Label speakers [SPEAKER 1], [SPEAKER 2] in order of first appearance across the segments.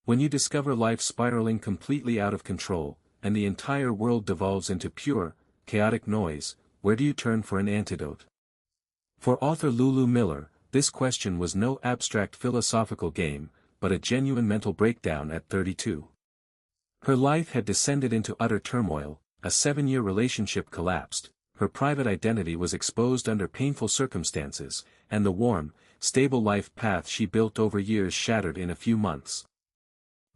[SPEAKER 1] When you discover life spiraling completely out of control, and the entire world devolves into pure, chaotic noise, where do you turn for an antidote? For author Lulu Miller, this question was no abstract philosophical game, but a genuine mental breakdown at 32. Her life had descended into utter turmoil, a 7-year relationship collapsed, her private identity was exposed under painful circumstances, and the warm, stable life path she built over years shattered in a few months.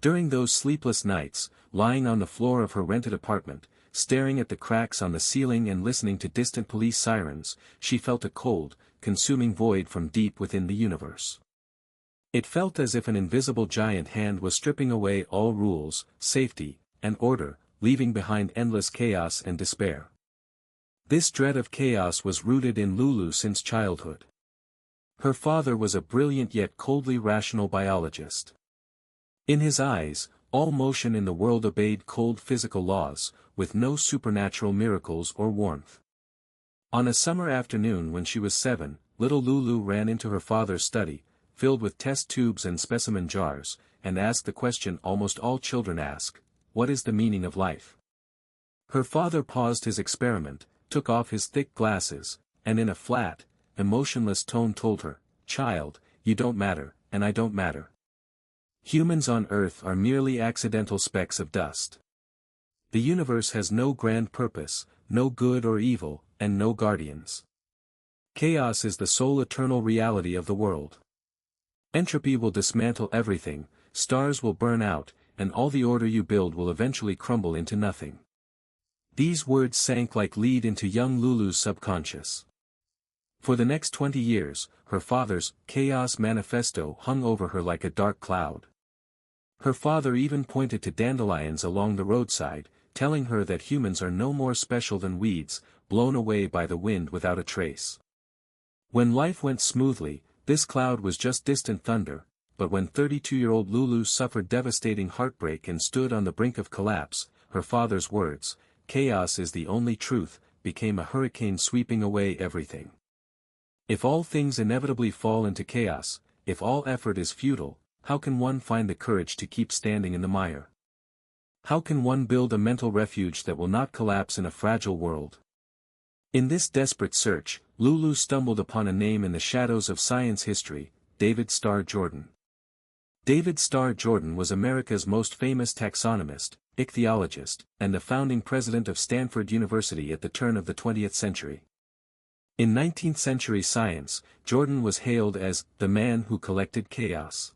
[SPEAKER 1] During those sleepless nights, lying on the floor of her rented apartment, staring at the cracks on the ceiling and listening to distant police sirens, she felt a cold, consuming void from deep within the universe. It felt as if an invisible giant hand was stripping away all rules, safety, and order, leaving behind endless chaos and despair. This dread of chaos was rooted in Lulu since childhood. Her father was a brilliant yet coldly rational biologist. In his eyes, all motion in the world obeyed cold physical laws, with no supernatural miracles or warmth. On a summer afternoon when she was 7, little Lulu ran into her father's study, filled with test tubes and specimen jars, and asked the question almost all children ask: what is the meaning of life? Her father paused his experiment, took off his thick glasses, and in a flat, emotionless tone told her, "Child, you don't matter, and I don't matter. Humans on Earth are merely accidental specks of dust. The universe has no grand purpose, no good or evil, and no guardians. Chaos is the sole eternal reality of the world. Entropy will dismantle everything, stars will burn out, and all the order you build will eventually crumble into nothing." These words sank like lead into young Lulu's subconscious. For the next 20 years, her father's Chaos Manifesto hung over her like a dark cloud. Her father even pointed to dandelions along the roadside, telling her that humans are no more special than weeds, blown away by the wind without a trace. When life went smoothly, this cloud was just distant thunder, but when 32-year-old Lulu suffered devastating heartbreak and stood on the brink of collapse, her father's words, "Chaos is the only truth," became a hurricane sweeping away everything. If all things inevitably fall into chaos, if all effort is futile, how can one find the courage to keep standing in the mire? How can one build a mental refuge that will not collapse in a fragile world? In this desperate search, Lulu stumbled upon a name in the shadows of science history: David Starr Jordan. David Starr Jordan was America's most famous taxonomist, ichthyologist, and the founding president of Stanford University at the turn of the 20th century. In 19th-century science, Jordan was hailed as the man who collected chaos.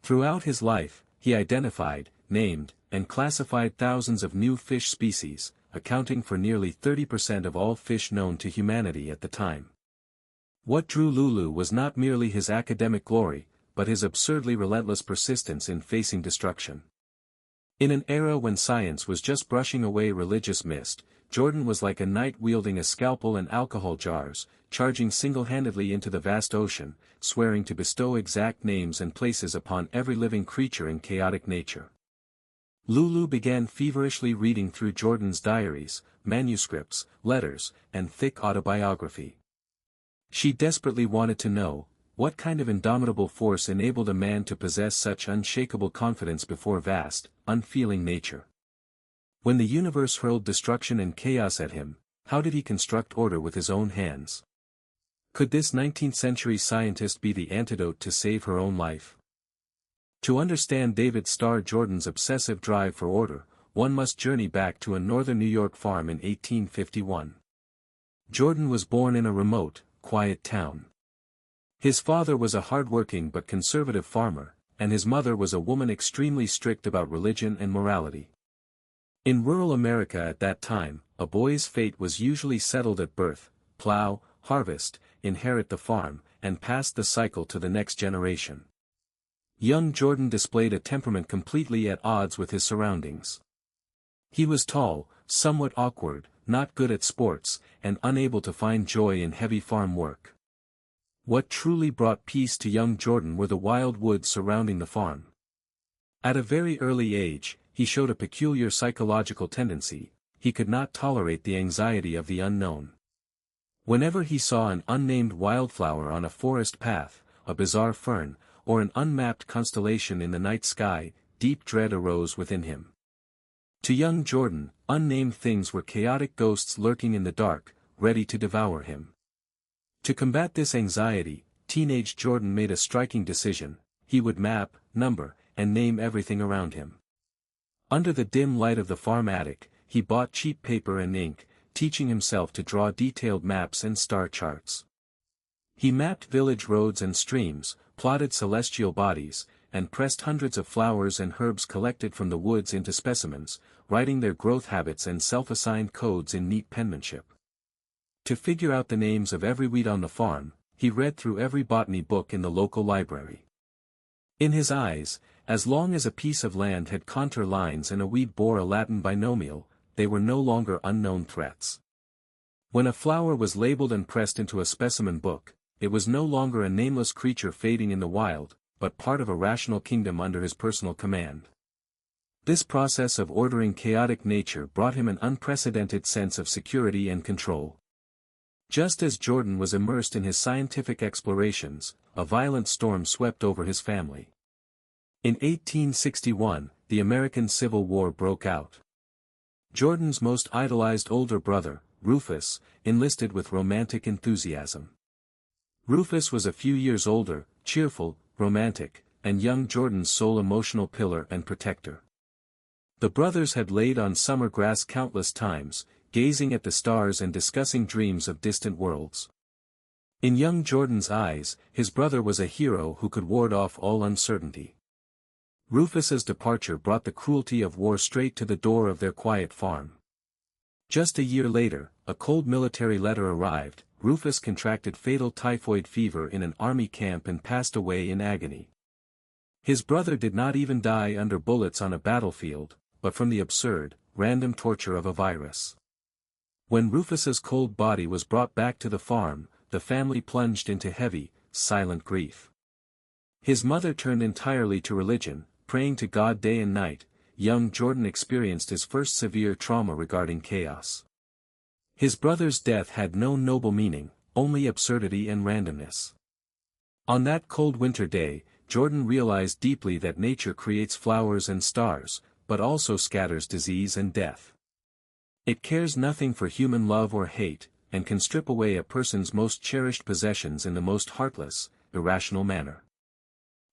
[SPEAKER 1] Throughout his life, he identified, named, and classified thousands of new fish species, accounting for nearly 30% of all fish known to humanity at the time. What drew Lulu was not merely his academic glory, but his absurdly relentless persistence in facing destruction. In an era when science was just brushing away religious mist, Jordan was like a knight wielding a scalpel and alcohol jars, charging single-handedly into the vast ocean, swearing to bestow exact names and places upon every living creature in chaotic nature. Lulu began feverishly reading through Jordan's diaries, manuscripts, letters, and thick autobiography. She desperately wanted to know, what kind of indomitable force enabled a man to possess such unshakable confidence before vast, unfeeling nature? When the universe hurled destruction and chaos at him, how did he construct order with his own hands? Could this 19th-century scientist be the antidote to save her own life? To understand David Starr Jordan's obsessive drive for order, one must journey back to a northern New York farm in 1851. Jordan was born in a remote, quiet town. His father was a hard-working but conservative farmer, and his mother was a woman extremely strict about religion and morality. In rural America at that time, a boy's fate was usually settled at birth: plow, harvest, inherit the farm, and pass the cycle to the next generation. Young Jordan displayed a temperament completely at odds with his surroundings. He was tall, somewhat awkward, not good at sports, and unable to find joy in heavy farm work. What truly brought peace to young Jordan were the wild woods surrounding the farm. At a very early age, he showed a peculiar psychological tendency: he could not tolerate the anxiety of the unknown. Whenever he saw an unnamed wildflower on a forest path, a bizarre fern, or an unmapped constellation in the night sky, deep dread arose within him. To young Jordan, unnamed things were chaotic ghosts lurking in the dark, ready to devour him. To combat this anxiety, teenage Jordan made a striking decision: he would map, number, and name everything around him. Under the dim light of the farm attic, he bought cheap paper and ink, teaching himself to draw detailed maps and star charts. He mapped village roads and streams, plotted celestial bodies, and pressed hundreds of flowers and herbs collected from the woods into specimens, writing their growth habits and self-assigned codes in neat penmanship. To figure out the names of every weed on the farm, he read through every botany book in the local library. In his eyes, as long as a piece of land had contour lines and a weed bore a Latin binomial, they were no longer unknown threats. When a flower was labeled and pressed into a specimen book, it was no longer a nameless creature fading in the wild, but part of a rational kingdom under his personal command. This process of ordering chaotic nature brought him an unprecedented sense of security and control. Just as Jordan was immersed in his scientific explorations, a violent storm swept over his family. In 1861, the American Civil War broke out. Jordan's most idolized older brother, Rufus, enlisted with romantic enthusiasm. Rufus was a few years older, cheerful, romantic, and young Jordan's sole emotional pillar and protector. The brothers had laid on summer grass countless times, gazing at the stars and discussing dreams of distant worlds. In young Jordan's eyes, his brother was a hero who could ward off all uncertainty. Rufus's departure brought the cruelty of war straight to the door of their quiet farm. Just a year later, a cold military letter arrived. Rufus contracted fatal typhoid fever in an army camp and passed away in agony. His brother did not even die under bullets on a battlefield, but from the absurd, random torture of a virus. When Rufus's cold body was brought back to the farm, the family plunged into heavy, silent grief. His mother turned entirely to religion, praying to God day and night. Young Jordan experienced his first severe trauma regarding chaos. His brother's death had no noble meaning, only absurdity and randomness. On that cold winter day, Jordan realized deeply that nature creates flowers and stars, but also scatters disease and death. It cares nothing for human love or hate, and can strip away a person's most cherished possessions in the most heartless, irrational manner.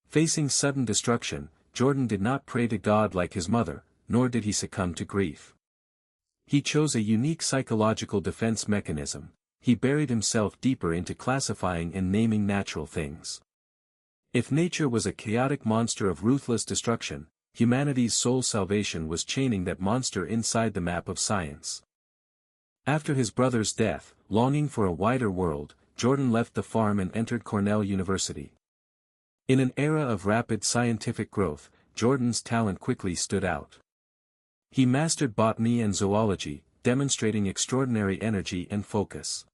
[SPEAKER 1] Facing sudden destruction, Jordan did not pray to God like his mother, nor did he succumb to grief. He chose a unique psychological defense mechanism. He buried himself deeper into classifying and naming natural things. If nature was a chaotic monster of ruthless destruction, humanity's sole salvation was chaining that monster inside the map of science. After his brother's death, longing for a wider world, Jordan left the farm and entered Cornell University. In an era of rapid scientific growth, Jordan's talent quickly stood out. He mastered botany and zoology, demonstrating extraordinary energy and focus.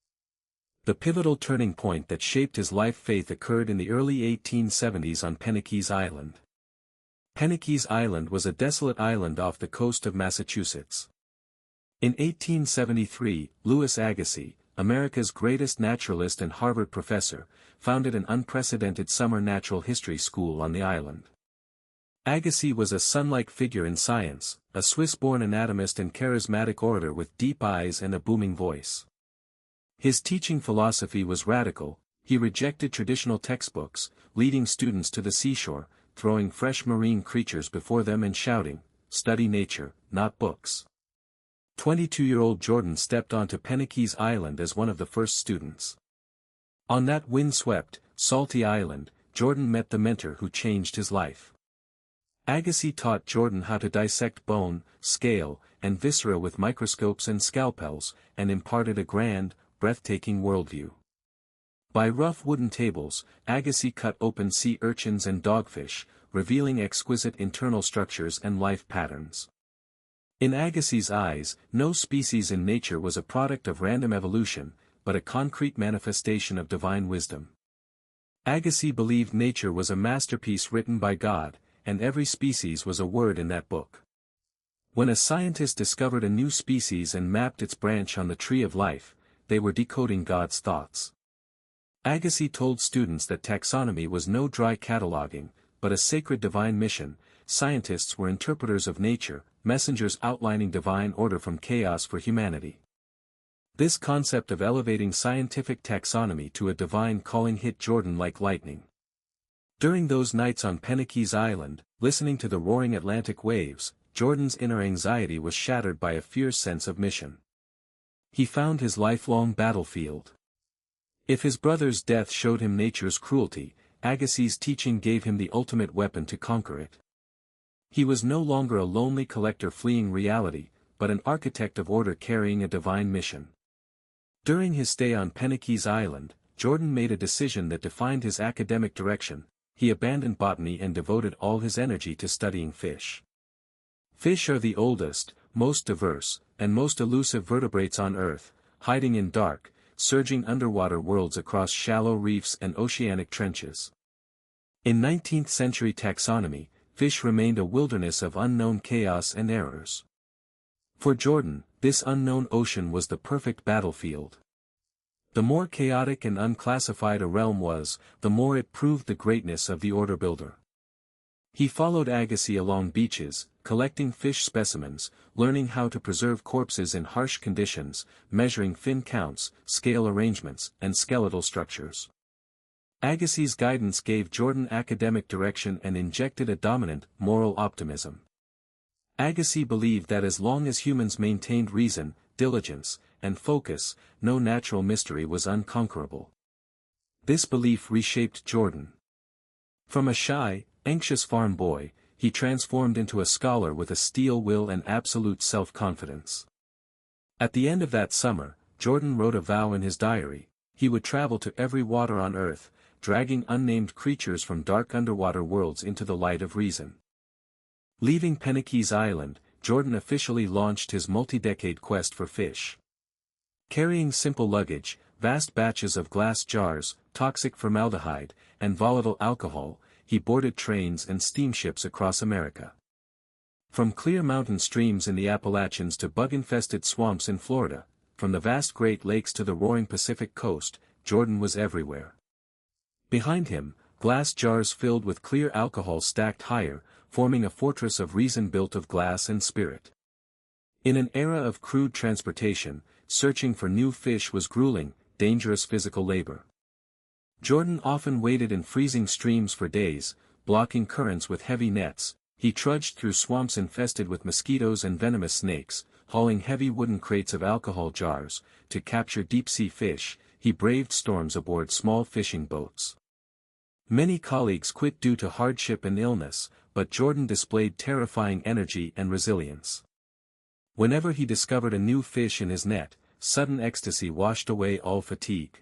[SPEAKER 1] The pivotal turning point that shaped his life faith occurred in the early 1870s on Penikese Island. Penikese Island was a desolate island off the coast of Massachusetts. In 1873, Louis Agassiz, America's greatest naturalist and Harvard professor, founded an unprecedented summer natural history school on the island. Agassiz was a sun-like figure in science, a Swiss-born anatomist and charismatic orator with deep eyes and a booming voice. His teaching philosophy was radical. He rejected traditional textbooks, leading students to the seashore, throwing fresh marine creatures before them and shouting, "Study nature, not books." 22-year-old Jordan stepped onto Penikese Island as one of the first students. On that wind-swept, salty island, Jordan met the mentor who changed his life. Agassiz taught Jordan how to dissect bone, scale, and viscera with microscopes and scalpels, and imparted a grand, breathtaking worldview. By rough wooden tables, Agassiz cut open sea urchins and dogfish, revealing exquisite internal structures and life patterns. In Agassiz's eyes, no species in nature was a product of random evolution, but a concrete manifestation of divine wisdom. Agassiz believed nature was a masterpiece written by God, and every species was a word in that book. When a scientist discovered a new species and mapped its branch on the tree of life, they were decoding God's thoughts. Agassiz told students that taxonomy was no dry cataloging, but a sacred divine mission. Scientists were interpreters of nature, messengers outlining divine order from chaos for humanity. This concept of elevating scientific taxonomy to a divine calling hit Jordan like lightning. During those nights on Pisces Island, listening to the roaring Atlantic waves, Jordan's inner anxiety was shattered by a fierce sense of mission. He found his lifelong battlefield. If his brother's death showed him nature's cruelty, Agassiz's teaching gave him the ultimate weapon to conquer it. He was no longer a lonely collector fleeing reality, but an architect of order carrying a divine mission. During his stay on Pisces Island, Jordan made a decision that defined his academic direction. He abandoned botany and devoted all his energy to studying fish. Fish are the oldest, most diverse, and most elusive vertebrates on Earth, hiding in dark, surging underwater worlds across shallow reefs and oceanic trenches. In 19th-century taxonomy, fish remained a wilderness of unknown chaos and errors. For Jordan, this unknown ocean was the perfect battlefield. The more chaotic and unclassified a realm was, the more it proved the greatness of the order builder. He followed Agassiz along beaches, collecting fish specimens, learning how to preserve corpses in harsh conditions, measuring fin counts, scale arrangements, and skeletal structures. Agassiz's guidance gave Jordan academic direction and injected a dominant, moral optimism. Agassiz believed that as long as humans maintained reason, diligence, and focus, no natural mystery was unconquerable. This belief reshaped Jordan. From a shy, anxious farm boy, he transformed into a scholar with a steel will and absolute self-confidence. At the end of that summer, Jordan wrote a vow in his diary: he would travel to every water on Earth, dragging unnamed creatures from dark underwater worlds into the light of reason. Leaving Pisces Island, Jordan officially launched his multi-decade quest for fish. Carrying simple luggage, vast batches of glass jars, toxic formaldehyde, and volatile alcohol, he boarded trains and steamships across America. From clear mountain streams in the Appalachians to bug-infested swamps in Florida, from the vast Great Lakes to the roaring Pacific coast, Jordan was everywhere. Behind him, glass jars filled with clear alcohol stacked higher, forming a fortress of reason built of glass and spirit. In an era of crude transportation, searching for new fish was grueling, dangerous physical labor. Jordan often waded in freezing streams for days, blocking currents with heavy nets. He trudged through swamps infested with mosquitoes and venomous snakes, hauling heavy wooden crates of alcohol jars. To capture deep-sea fish, he braved storms aboard small fishing boats. Many colleagues quit due to hardship and illness, but Jordan displayed terrifying energy and resilience. Whenever he discovered a new fish in his net, sudden ecstasy washed away all fatigue.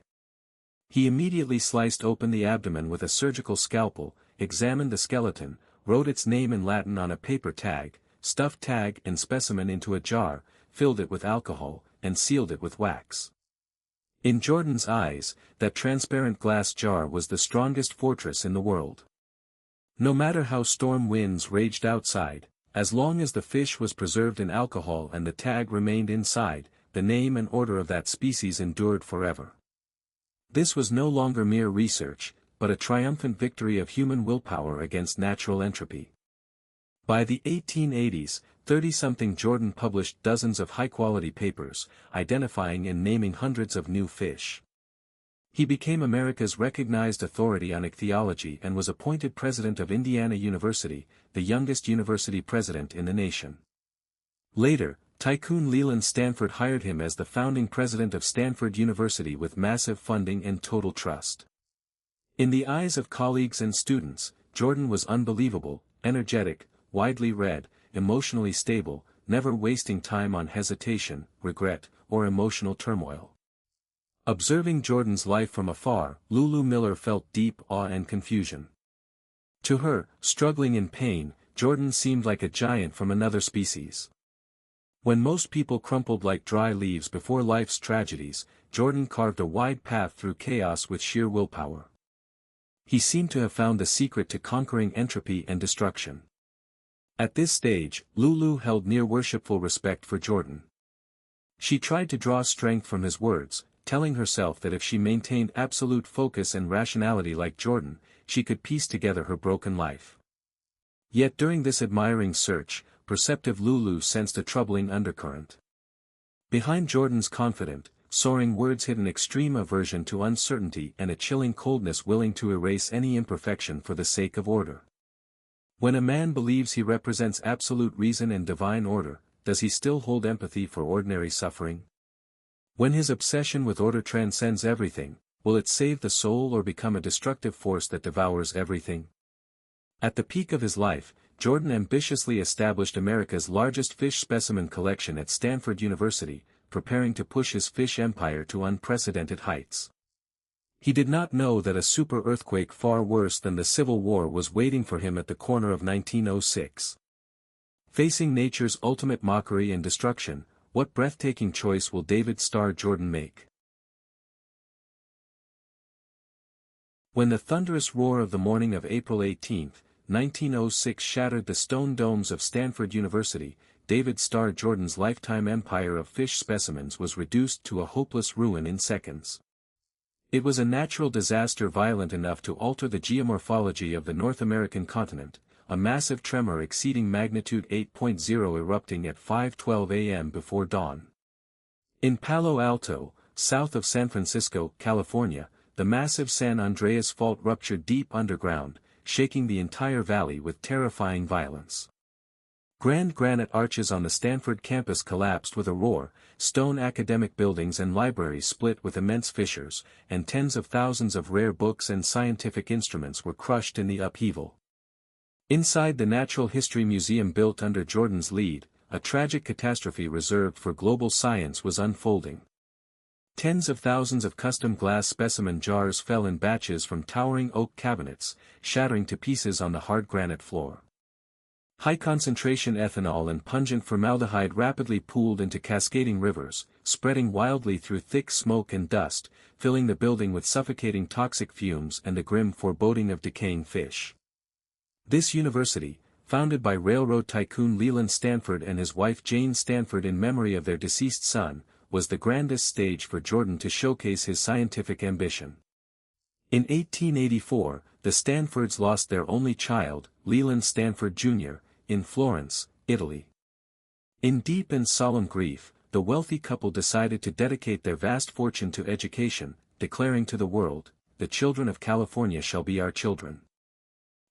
[SPEAKER 1] He immediately sliced open the abdomen with a surgical scalpel, examined the skeleton, wrote its name in Latin on a paper tag, stuffed tag and specimen into a jar, filled it with alcohol, and sealed it with wax. In Jordan's eyes, that transparent glass jar was the strongest fortress in the world. No matter how storm winds raged outside, as long as the fish was preserved in alcohol and the tag remained inside, the name and order of that species endured forever. This was no longer mere research, but a triumphant victory of human willpower against natural entropy. By the 1880s, 30-something Jordan published dozens of high-quality papers, identifying and naming hundreds of new fish. He became America's recognized authority on ichthyology and was appointed president of Indiana University, the youngest university president in the nation. Later, tycoon Leland Stanford hired him as the founding president of Stanford University with massive funding and total trust. In the eyes of colleagues and students, Jordan was unbelievable, energetic, widely read, emotionally stable, never wasting time on hesitation, regret, or emotional turmoil. Observing Jordan's life from afar, Lulu Miller felt deep awe and confusion. To her, struggling in pain, Jordan seemed like a giant from another species. When most people crumpled like dry leaves before life's tragedies, Jordan carved a wide path through chaos with sheer willpower. He seemed to have found the secret to conquering entropy and destruction. At this stage, Lulu held near worshipful respect for Jordan. She tried to draw strength from his words, telling herself that if she maintained absolute focus and rationality like Jordan, she could piece together her broken life. Yet during this admiring search, perceptive Lulu sensed a troubling undercurrent. Behind Jordan's confident, soaring words hid an extreme aversion to uncertainty and a chilling coldness willing to erase any imperfection for the sake of order. When a man believes he represents absolute reason and divine order, does he still hold empathy for ordinary suffering? When his obsession with order transcends everything, will it save the soul or become a destructive force that devours everything? At the peak of his life, Jordan ambitiously established America's largest fish specimen collection at Stanford University, preparing to push his fish empire to unprecedented heights. He did not know that a super earthquake far worse than the Civil War was waiting for him at the corner of 1906. Facing nature's ultimate mockery and destruction, what breathtaking choice will David Starr Jordan make? When the thunderous roar of the morning of April 18, 1906 shattered the stone domes of Stanford University, David Starr Jordan's lifetime empire of fish specimens was reduced to a hopeless ruin in seconds. It was a natural disaster violent enough to alter the geomorphology of the North American continent, a massive tremor exceeding magnitude 8.0 erupting at 5:12 a.m. before dawn. In Palo Alto, south of San Francisco, California, the massive San Andreas Fault ruptured deep underground, shaking the entire valley with terrifying violence. Grand granite arches on the Stanford campus collapsed with a roar, stone academic buildings and libraries split with immense fissures, and tens of thousands of rare books and scientific instruments were crushed in the upheaval. Inside the Natural History Museum built under Jordan's lead, a tragic catastrophe reserved for global science was unfolding. Tens of thousands of custom glass specimen jars fell in batches from towering oak cabinets, shattering to pieces on the hard granite floor. High-concentration ethanol and pungent formaldehyde rapidly pooled into cascading rivers, spreading wildly through thick smoke and dust, filling the building with suffocating toxic fumes and the grim foreboding of decaying fish. This university, founded by railroad tycoon Leland Stanford and his wife Jane Stanford in memory of their deceased son, was the grandest stage for Jordan to showcase his scientific ambition. In 1884, the Stanfords lost their only child, Leland Stanford Jr., in Florence, Italy. In deep and solemn grief, the wealthy couple decided to dedicate their vast fortune to education, declaring to the world, "The children of California shall be our children."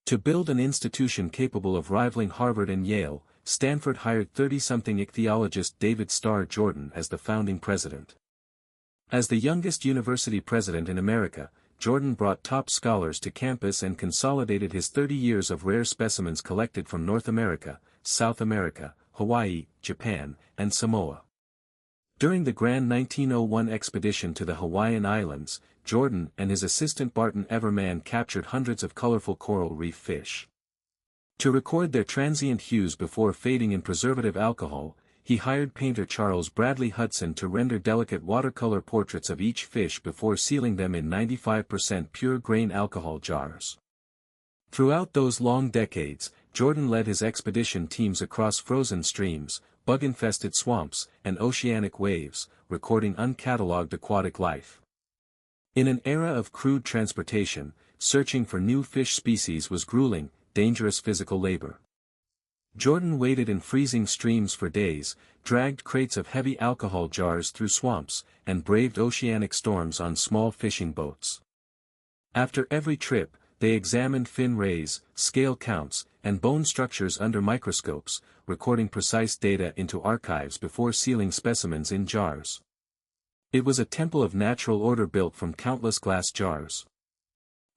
[SPEAKER 1] To build an institution capable of rivaling Harvard and Yale, Stanford hired 30-something ichthyologist David Starr Jordan as the founding president. As the youngest university president in America, Jordan brought top scholars to campus and consolidated his 30 years of rare specimens collected from North America, South America, Hawaii, Japan, and Samoa. During the grand 1901 expedition to the Hawaiian Islands, Jordan and his assistant Barton Everman captured hundreds of colorful coral reef fish. To record their transient hues before fading in preservative alcohol, he hired painter Charles Bradley Hudson to render delicate watercolor portraits of each fish before sealing them in 95% pure grain alcohol jars. Throughout those long decades, Jordan led his expedition teams across frozen streams, bug-infested swamps, and oceanic waves, recording uncatalogued aquatic life. In an era of crude transportation, searching for new fish species was grueling, dangerous physical labor. Jordan waded in freezing streams for days, dragged crates of heavy alcohol jars through swamps, and braved oceanic storms on small fishing boats. After every trip, they examined fin rays, scale counts, and bone structures under microscopes, recording precise data into archives before sealing specimens in jars. It was a temple of natural order built from countless glass jars.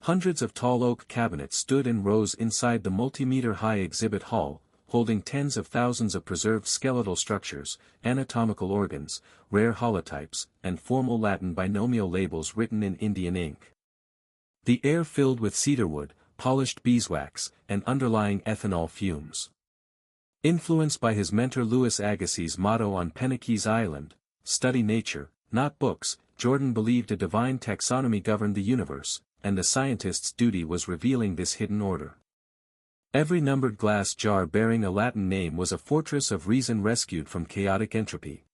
[SPEAKER 1] Hundreds of tall oak cabinets stood in rows inside the multi-meter-high exhibit hall, holding tens of thousands of preserved skeletal structures, anatomical organs, rare holotypes, and formal Latin binomial labels written in Indian ink. The air filled with cedarwood, polished beeswax, and underlying ethanol fumes. Influenced by his mentor Louis Agassiz's motto on Penikese Island, "Study nature, not books," Jordan believed a divine taxonomy governed the universe, and the scientist's duty was revealing this hidden order. Every numbered glass jar bearing a Latin name was a fortress of reason rescued from chaotic entropy.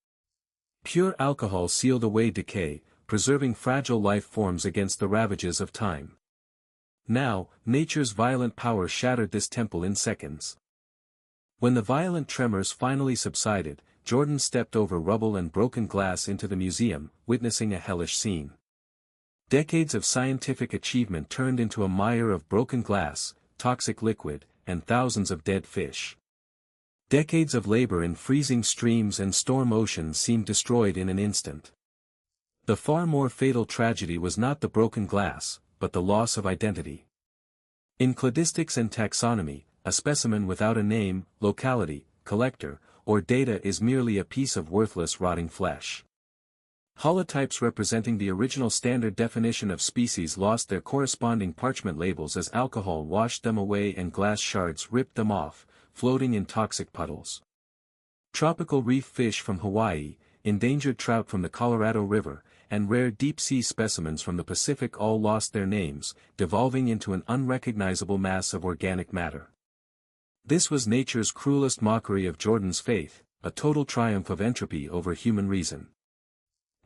[SPEAKER 1] Pure alcohol sealed away decay, preserving fragile life forms against the ravages of time. Now, nature's violent power shattered this temple in seconds. When the violent tremors finally subsided, Jordan stepped over rubble and broken glass into the museum, witnessing a hellish scene. Decades of scientific achievement turned into a mire of broken glass, toxic liquid, and thousands of dead fish. Decades of labor in freezing streams and storm oceans seemed destroyed in an instant. The far more fatal tragedy was not the broken glass, but the loss of identity. In cladistics and taxonomy, a specimen without a name, locality, collector, or data is merely a piece of worthless rotting flesh. Holotypes representing the original standard definition of species lost their corresponding parchment labels as alcohol washed them away and glass shards ripped them off, floating in toxic puddles. Tropical reef fish from Hawaii, endangered trout from the Colorado River, and rare deep-sea specimens from the Pacific all lost their names, devolving into an unrecognizable mass of organic matter. This was nature's cruelest mockery of Jordan's faith, a total triumph of entropy over human reason.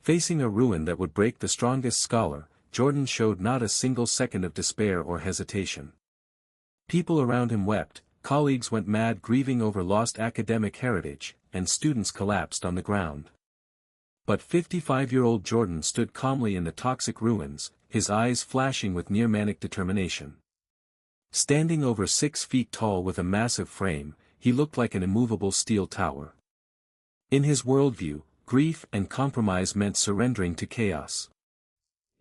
[SPEAKER 1] Facing a ruin that would break the strongest scholar, Jordan showed not a single second of despair or hesitation. People around him wept, colleagues went mad grieving over lost academic heritage, and students collapsed on the ground. But 55-year-old Jordan stood calmly in the toxic ruins, his eyes flashing with near-manic determination. Standing over 6 feet tall with a massive frame, he looked like an immovable steel tower. In his worldview, grief and compromise meant surrendering to chaos.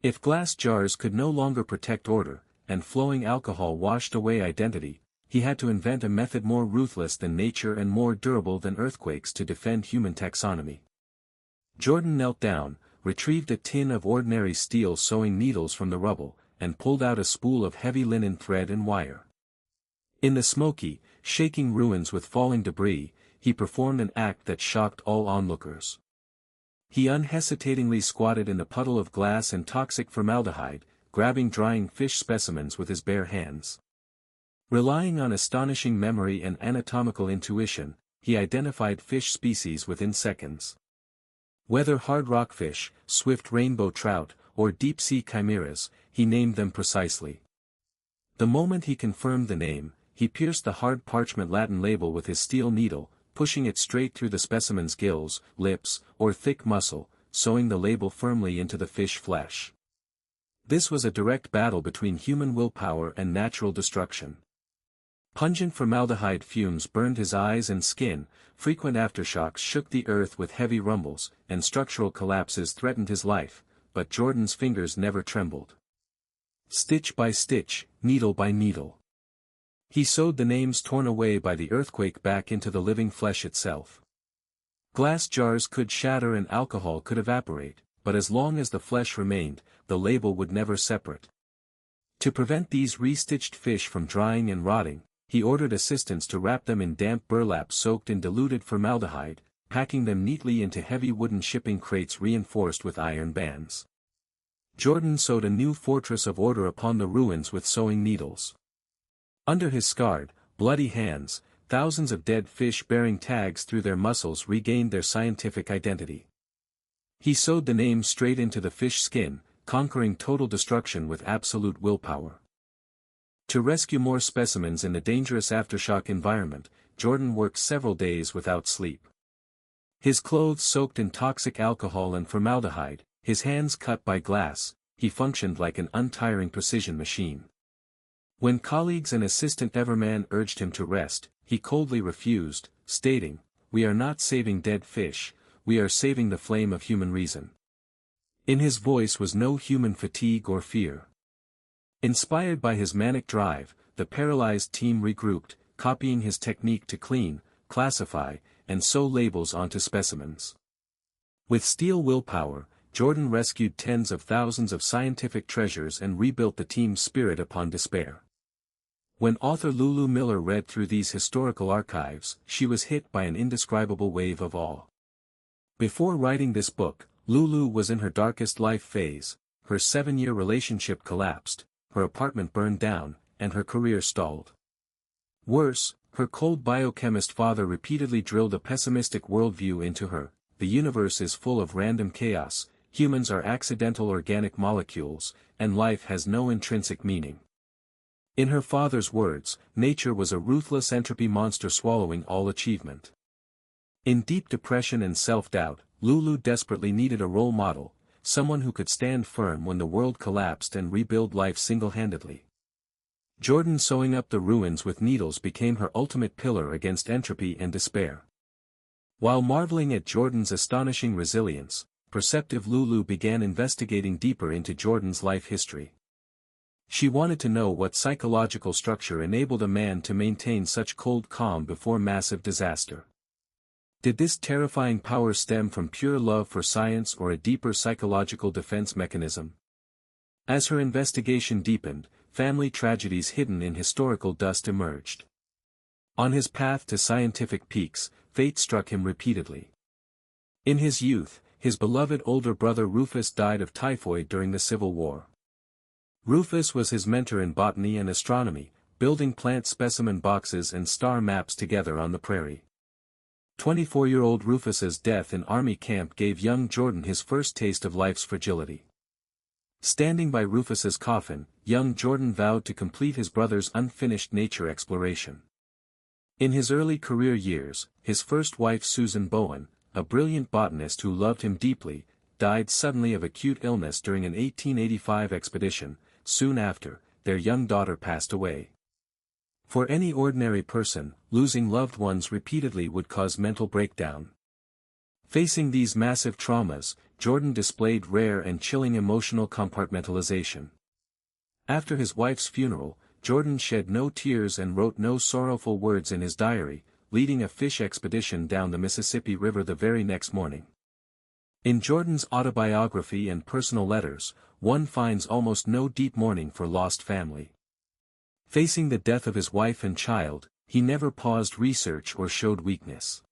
[SPEAKER 1] If glass jars could no longer protect order, and flowing alcohol washed away identity, he had to invent a method more ruthless than nature and more durable than earthquakes to defend human taxonomy. Jordan knelt down, retrieved a tin of ordinary steel sewing needles from the rubble, and pulled out a spool of heavy linen thread and wire. In the smoky, shaking ruins with falling debris, he performed an act that shocked all onlookers. He unhesitatingly squatted in the puddle of glass and toxic formaldehyde, grabbing drying fish specimens with his bare hands. Relying on astonishing memory and anatomical intuition, he identified fish species within seconds. Whether hard rockfish, swift rainbow trout, or deep-sea chimeras, he named them precisely. The moment he confirmed the name, he pierced the hard parchment Latin label with his steel needle, pushing it straight through the specimen's gills, lips, or thick muscle, sewing the label firmly into the fish flesh. This was a direct battle between human willpower and natural destruction. Pungent formaldehyde fumes burned his eyes and skin, frequent aftershocks shook the earth with heavy rumbles, and structural collapses threatened his life, but Jordan's fingers never trembled. Stitch by stitch, needle by needle. He sewed the names torn away by the earthquake back into the living flesh itself. Glass jars could shatter and alcohol could evaporate, but as long as the flesh remained, the label would never separate. To prevent these restitched fish from drying and rotting, he ordered assistants to wrap them in damp burlap soaked in diluted formaldehyde, packing them neatly into heavy wooden shipping crates reinforced with iron bands. Jordan sewed a new fortress of order upon the ruins with sewing needles. Under his scarred, bloody hands, thousands of dead fish bearing tags through their muscles regained their scientific identity. He sewed the names straight into the fish skin, conquering total destruction with absolute willpower. To rescue more specimens in the dangerous aftershock environment, Jordan worked several days without sleep. His clothes soaked in toxic alcohol and formaldehyde, his hands cut by glass, he functioned like an untiring precision machine. When colleagues and assistant Everman urged him to rest, he coldly refused, stating, "We are not saving dead fish, we are saving the flame of human reason." In his voice was no human fatigue or fear. Inspired by his manic drive, the paralyzed team regrouped, copying his technique to clean, classify, and sew labels onto specimens. With steel willpower, Jordan rescued tens of thousands of scientific treasures and rebuilt the team's spirit upon despair. When author Lulu Miller read through these historical archives, she was hit by an indescribable wave of awe. Before writing this book, Lulu was in her darkest life phase. Her 7-year relationship collapsed, her apartment burned down, and her career stalled. Worse, her cold biochemist father repeatedly drilled a pessimistic worldview into her: the universe is full of random chaos, humans are accidental organic molecules, and life has no intrinsic meaning. In her father's words, nature was a ruthless entropy monster swallowing all achievement. In deep depression and self-doubt, Lulu desperately needed a role model, someone who could stand firm when the world collapsed and rebuild life single-handedly. Jordan sewing up the ruins with needles became her ultimate pillar against entropy and despair. While marveling at Jordan's astonishing resilience, perceptive Lulu began investigating deeper into Jordan's life history. She wanted to know what psychological structure enabled a man to maintain such cold calm before massive disaster. Did this terrifying power stem from pure love for science or a deeper psychological defense mechanism? As her investigation deepened, family tragedies hidden in historical dust emerged. On his path to scientific peaks, fate struck him repeatedly. In his youth, his beloved older brother Rufus died of typhoid during the Civil War. Rufus was his mentor in botany and astronomy, building plant specimen boxes and star maps together on the prairie. 24-year-old Rufus's death in army camp gave young Jordan his first taste of life's fragility. Standing by Rufus's coffin, young Jordan vowed to complete his brother's unfinished nature exploration. In his early career years, his first wife Susan Bowen, a brilliant botanist who loved him deeply, died suddenly of acute illness during an 1885 expedition. Soon after, their young daughter passed away. For any ordinary person, losing loved ones repeatedly would cause mental breakdown. Facing these massive traumas, Jordan displayed rare and chilling emotional compartmentalization. After his wife's funeral, Jordan shed no tears and wrote no sorrowful words in his diary, leading a fish expedition down the Mississippi River the very next morning. In Jordan's autobiography and personal letters, one finds almost no deep mourning for lost family. Facing the death of his wife and child, he never paused research or showed weakness.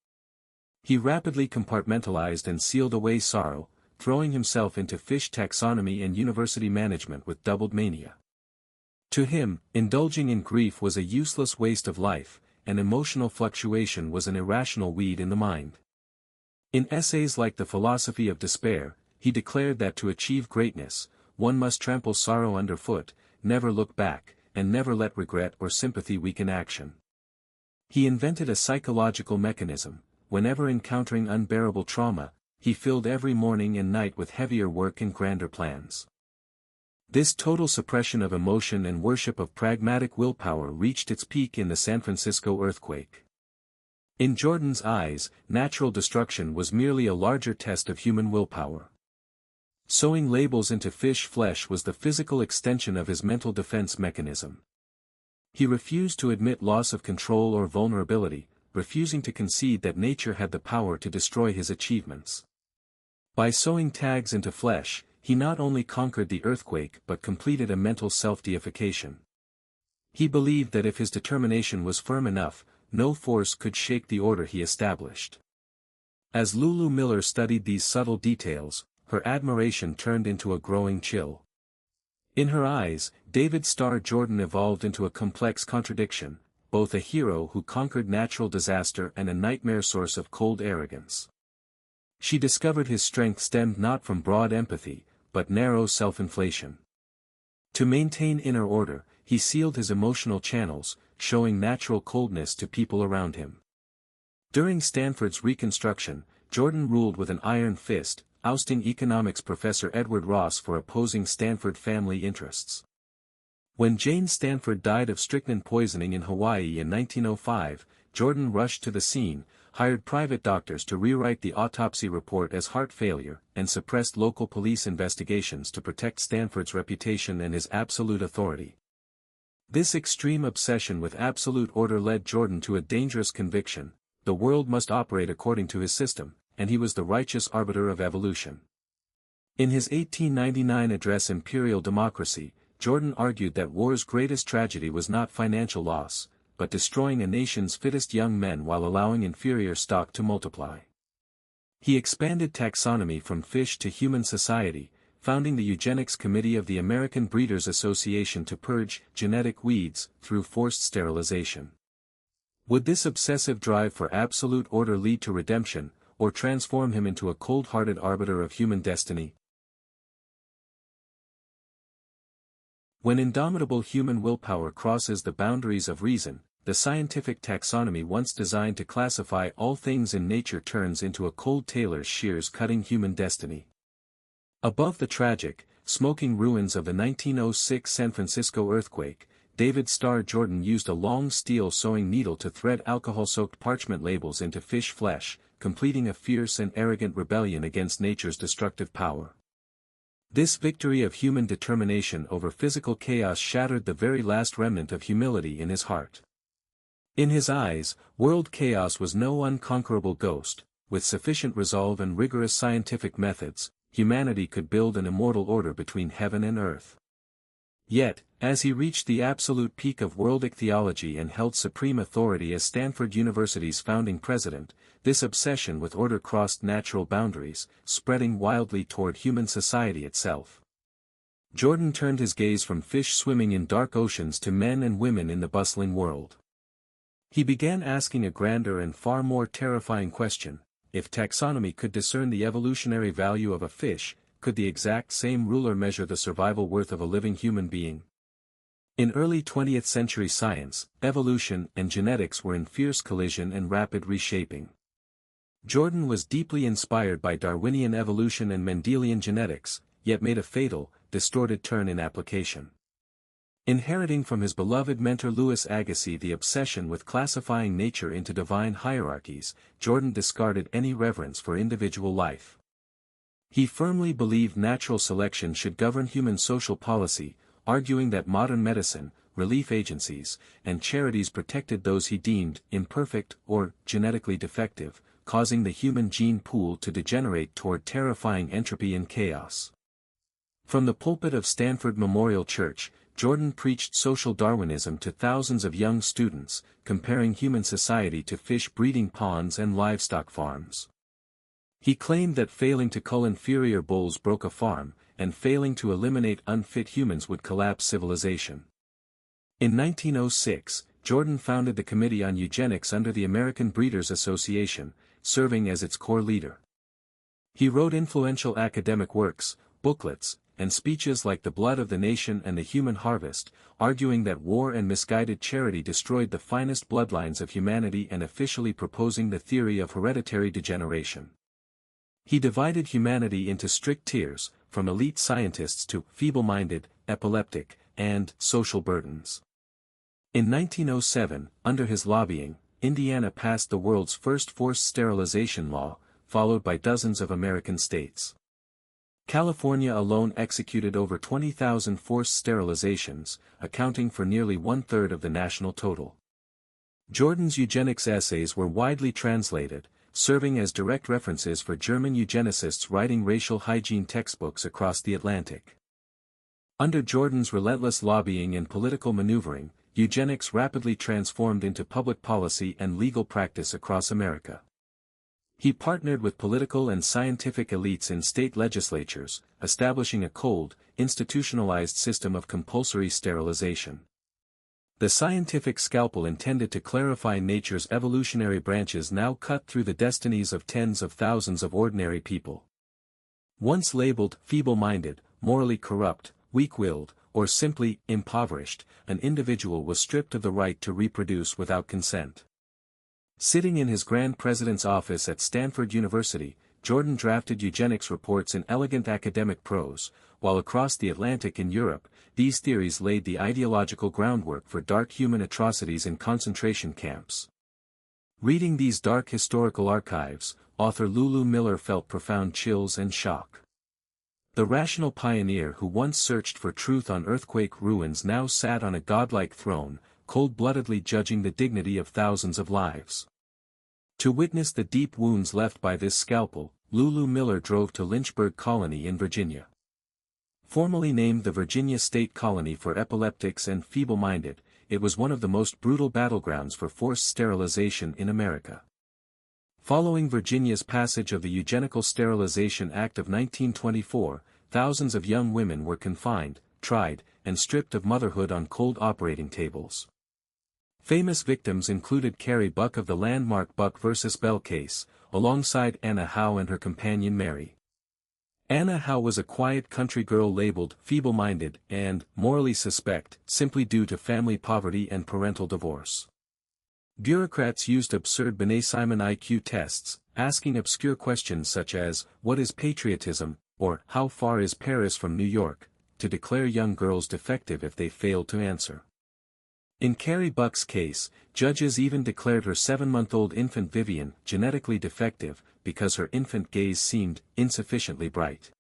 [SPEAKER 1] He rapidly compartmentalized and sealed away sorrow, throwing himself into fish taxonomy and university management with doubled mania. To him, indulging in grief was a useless waste of life, and emotional fluctuation was an irrational weed in the mind. In essays like The Philosophy of Despair, he declared that to achieve greatness, one must trample sorrow underfoot, never look back, and never let regret or sympathy weaken action. He invented a psychological mechanism. Whenever encountering unbearable trauma, he filled every morning and night with heavier work and grander plans. This total suppression of emotion and worship of pragmatic willpower reached its peak in the San Francisco earthquake. In Jordan's eyes, natural destruction was merely a larger test of human willpower. Sewing labels into fish flesh was the physical extension of his mental defense mechanism. He refused to admit loss of control or vulnerability, refusing to concede that nature had the power to destroy his achievements. By sewing tags into flesh, he not only conquered the earthquake but completed a mental self-deification. He believed that if his determination was firm enough, no force could shake the order he established. As Lulu Miller studied these subtle details, her admiration turned into a growing chill. In her eyes, David Starr Jordan evolved into a complex contradiction, both a hero who conquered natural disaster and a nightmare source of cold arrogance. She discovered his strength stemmed not from broad empathy, but narrow self-inflation. To maintain inner order, he sealed his emotional channels, showing natural coldness to people around him. During Stanford's Reconstruction, Jordan ruled with an iron fist, ousting economics professor Edward Ross for opposing Stanford family interests. When Jane Stanford died of strychnine poisoning in Hawaii in 1905, Jordan rushed to the scene, hired private doctors to rewrite the autopsy report as heart failure, and suppressed local police investigations to protect Stanford's reputation and his absolute authority. This extreme obsession with absolute order led Jordan to a dangerous conviction: the world must operate according to his system, and he was the righteous arbiter of evolution. In his 1899 address Imperial Democracy, Jordan argued that war's greatest tragedy was not financial loss, but destroying a nation's fittest young men while allowing inferior stock to multiply. He expanded taxonomy from fish to human society, founding the Eugenics Committee of the American Breeders' Association to purge genetic weeds through forced sterilization. Would this obsessive drive for absolute order lead to redemption, or transform him into a cold-hearted arbiter of human destiny? When indomitable human willpower crosses the boundaries of reason, the scientific taxonomy once designed to classify all things in nature turns into a cold tailor's shears cutting human destiny. Above the tragic, smoking ruins of the 1906 San Francisco earthquake, David Starr Jordan used a long steel sewing needle to thread alcohol-soaked parchment labels into fish flesh, completing a fierce and arrogant rebellion against nature's destructive power. This victory of human determination over physical chaos shattered the very last remnant of humility in his heart. In his eyes, world chaos was no unconquerable ghost. With sufficient resolve and rigorous scientific methods, humanity could build an immortal order between heaven and earth. Yet, as he reached the absolute peak of world ichthyology and held supreme authority as Stanford University's founding president, this obsession with order crossed natural boundaries, spreading wildly toward human society itself. Jordan turned his gaze from fish swimming in dark oceans to men and women in the bustling world. He began asking a grander and far more terrifying question: if taxonomy could discern the evolutionary value of a fish, could the exact same ruler measure the survival worth of a living human being? In early 20th century science, evolution and genetics were in fierce collision and rapid reshaping. Jordan was deeply inspired by Darwinian evolution and Mendelian genetics, yet made a fatal, distorted turn in application. Inheriting from his beloved mentor Louis Agassiz the obsession with classifying nature into divine hierarchies, Jordan discarded any reverence for individual life. He firmly believed natural selection should govern human social policy, arguing that modern medicine, relief agencies, and charities protected those he deemed imperfect or genetically defective, causing the human gene pool to degenerate toward terrifying entropy and chaos. From the pulpit of Stanford Memorial Church, Jordan preached social Darwinism to thousands of young students, comparing human society to fish breeding ponds and livestock farms. He claimed that failing to cull inferior bulls broke a farm, and failing to eliminate unfit humans would collapse civilization. In 1906, Jordan founded the Committee on Eugenics under the American Breeders Association, serving as its core leader. He wrote influential academic works, booklets, and speeches like The Blood of the Nation and The Human Harvest, arguing that war and misguided charity destroyed the finest bloodlines of humanity and officially proposing the theory of hereditary degeneration. He divided humanity into strict tiers, from elite scientists to feeble-minded, epileptic, and social burdens. In 1907, under his lobbying, Indiana passed the world's first forced sterilization law, followed by dozens of American states. California alone executed over 20,000 forced sterilizations, accounting for nearly one-third of the national total. Jordan's eugenics essays were widely translated, serving as direct references for German eugenicists writing racial hygiene textbooks across the Atlantic. Under Jordan's relentless lobbying and political maneuvering, eugenics rapidly transformed into public policy and legal practice across America. He partnered with political and scientific elites in state legislatures, establishing a cold, institutionalized system of compulsory sterilization. The scientific scalpel intended to clarify nature's evolutionary branches now cut through the destinies of tens of thousands of ordinary people. Once labeled feeble-minded, morally corrupt, weak-willed, or simply impoverished, an individual was stripped of the right to reproduce without consent. Sitting in his grand president's office at Stanford University, Jordan drafted eugenics reports in elegant academic prose, while across the Atlantic in Europe, these theories laid the ideological groundwork for dark human atrocities in concentration camps. Reading these dark historical archives, author Lulu Miller felt profound chills and shock. The rational pioneer who once searched for truth on earthquake ruins now sat on a godlike throne, cold-bloodedly judging the dignity of thousands of lives. To witness the deep wounds left by this scalpel, Lulu Miller drove to Lynchburg Colony in Virginia. Formerly named the Virginia State Colony for epileptics and feeble-minded, it was one of the most brutal battlegrounds for forced sterilization in America. Following Virginia's passage of the Eugenical Sterilization Act of 1924, thousands of young women were confined, tried, and stripped of motherhood on cold operating tables. Famous victims included Carrie Buck of the landmark Buck v. Bell case, alongside Anna Howe and her companion Mary. Anna Howe was a quiet country girl labeled feeble-minded and morally suspect simply due to family poverty and parental divorce. Bureaucrats used absurd Binet-Simon IQ tests, asking obscure questions such as, "What is patriotism?" or "How far is Paris from New York?" to declare young girls defective if they failed to answer. In Carrie Buck's case, judges even declared her 7-month-old infant Vivian genetically defective because her infant gaze seemed insufficiently bright.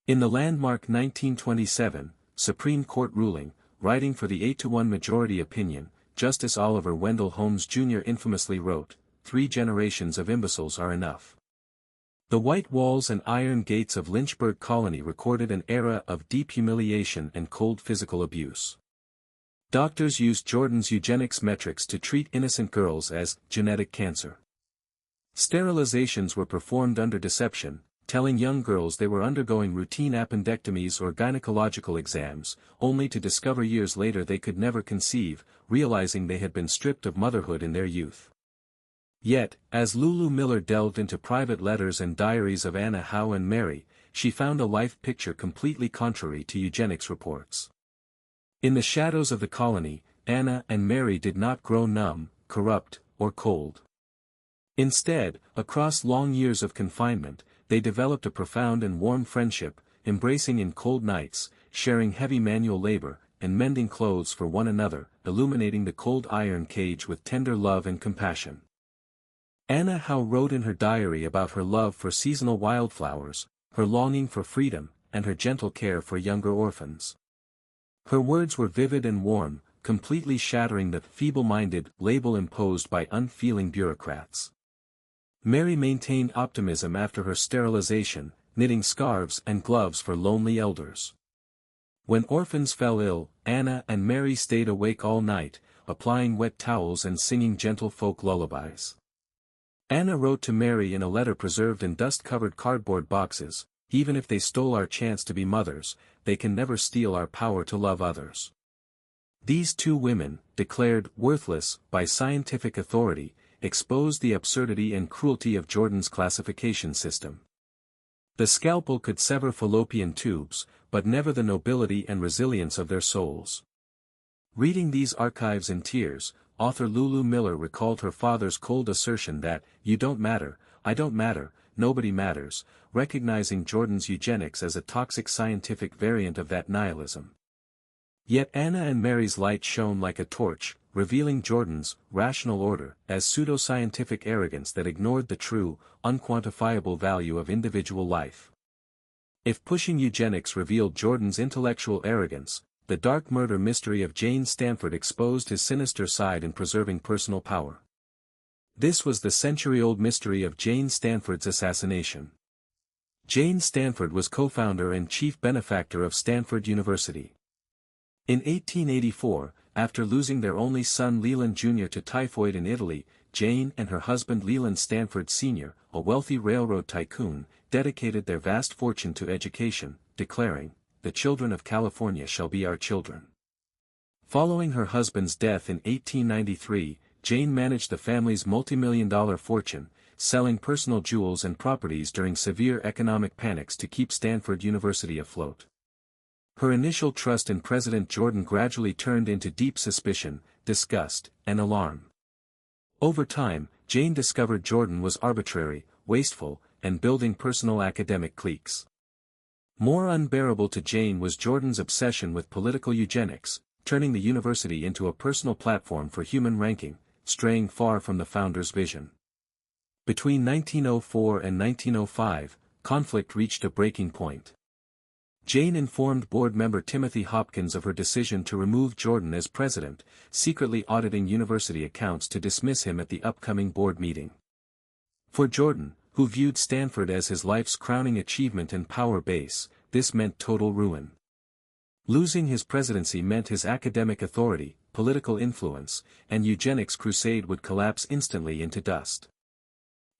[SPEAKER 1] In the landmark 1927 Supreme Court ruling, writing for the 8-1 majority opinion, Justice Oliver Wendell Holmes Jr. infamously wrote, "3 generations of imbeciles are enough." The white walls and iron gates of Lynchburg Colony recorded an era of deep humiliation and cold physical abuse. Doctors used Jordan's eugenics metrics to treat innocent girls as genetic cancer. Sterilizations were performed under deception, telling young girls they were undergoing routine appendectomies or gynecological exams, only to discover years later they could never conceive, realizing they had been stripped of motherhood in their youth. Yet, as Lulu Miller delved into private letters and diaries of Anna Howe and Mary, she found a life picture completely contrary to eugenics reports. In the shadows of the colony, Anna and Mary did not grow numb, corrupt, or cold. Instead, across long years of confinement, they developed a profound and warm friendship, embracing in cold nights, sharing heavy manual labor, and mending clothes for one another, illuminating the cold iron cage with tender love and compassion. Anna Howe wrote in her diary about her love for seasonal wildflowers, her longing for freedom, and her gentle care for younger orphans. Her words were vivid and warm, completely shattering the feeble-minded label imposed by unfeeling bureaucrats. Mary maintained optimism after her sterilization, knitting scarves and gloves for lonely elders. When orphans fell ill, Anna and Mary stayed awake all night, applying wet towels and singing gentle folk lullabies. Anna wrote to Mary in a letter preserved in dust-covered cardboard boxes, "Even if they stole our chance to be mothers, they can never steal our power to love others." These 2 women, declared worthless by scientific authority, exposed the absurdity and cruelty of Jordan's classification system. The scalpel could sever fallopian tubes, but never the nobility and resilience of their souls. Reading these archives in tears, author Lulu Miller recalled her father's cold assertion that, "You don't matter, I don't matter, nobody matters," recognizing Jordan's eugenics as a toxic scientific variant of that nihilism. Yet Anna and Mary's light shone like a torch, revealing Jordan's rational order as pseudoscientific arrogance that ignored the true, unquantifiable value of individual life. If pushing eugenics revealed Jordan's intellectual arrogance, the dark murder mystery of Jane Stanford exposed his sinister side in preserving personal power. This was the century-old mystery of Jane Stanford's assassination. Jane Stanford was co-founder and chief benefactor of Stanford University. In 1884, after losing their only son Leland Jr. to typhoid in Italy, Jane and her husband Leland Stanford Sr., a wealthy railroad tycoon, dedicated their vast fortune to education, declaring, "The children of California shall be our children." Following her husband's death in 1893, Jane managed the family's multi-million-dollar fortune, selling personal jewels and properties during severe economic panics to keep Stanford University afloat. Her initial trust in President Jordan gradually turned into deep suspicion, disgust, and alarm. Over time, Jane discovered Jordan was arbitrary, wasteful, and building personal academic cliques. More unbearable to Jane was Jordan's obsession with political eugenics, turning the university into a personal platform for human ranking, straying far from the founder's vision. Between 1904 and 1905, conflict reached a breaking point. Jane informed board member Timothy Hopkins of her decision to remove Jordan as president, secretly auditing university accounts to dismiss him at the upcoming board meeting. For Jordan, who viewed Stanford as his life's crowning achievement and power base, this meant total ruin. Losing his presidency meant his academic authority, political influence, and eugenics crusade would collapse instantly into dust.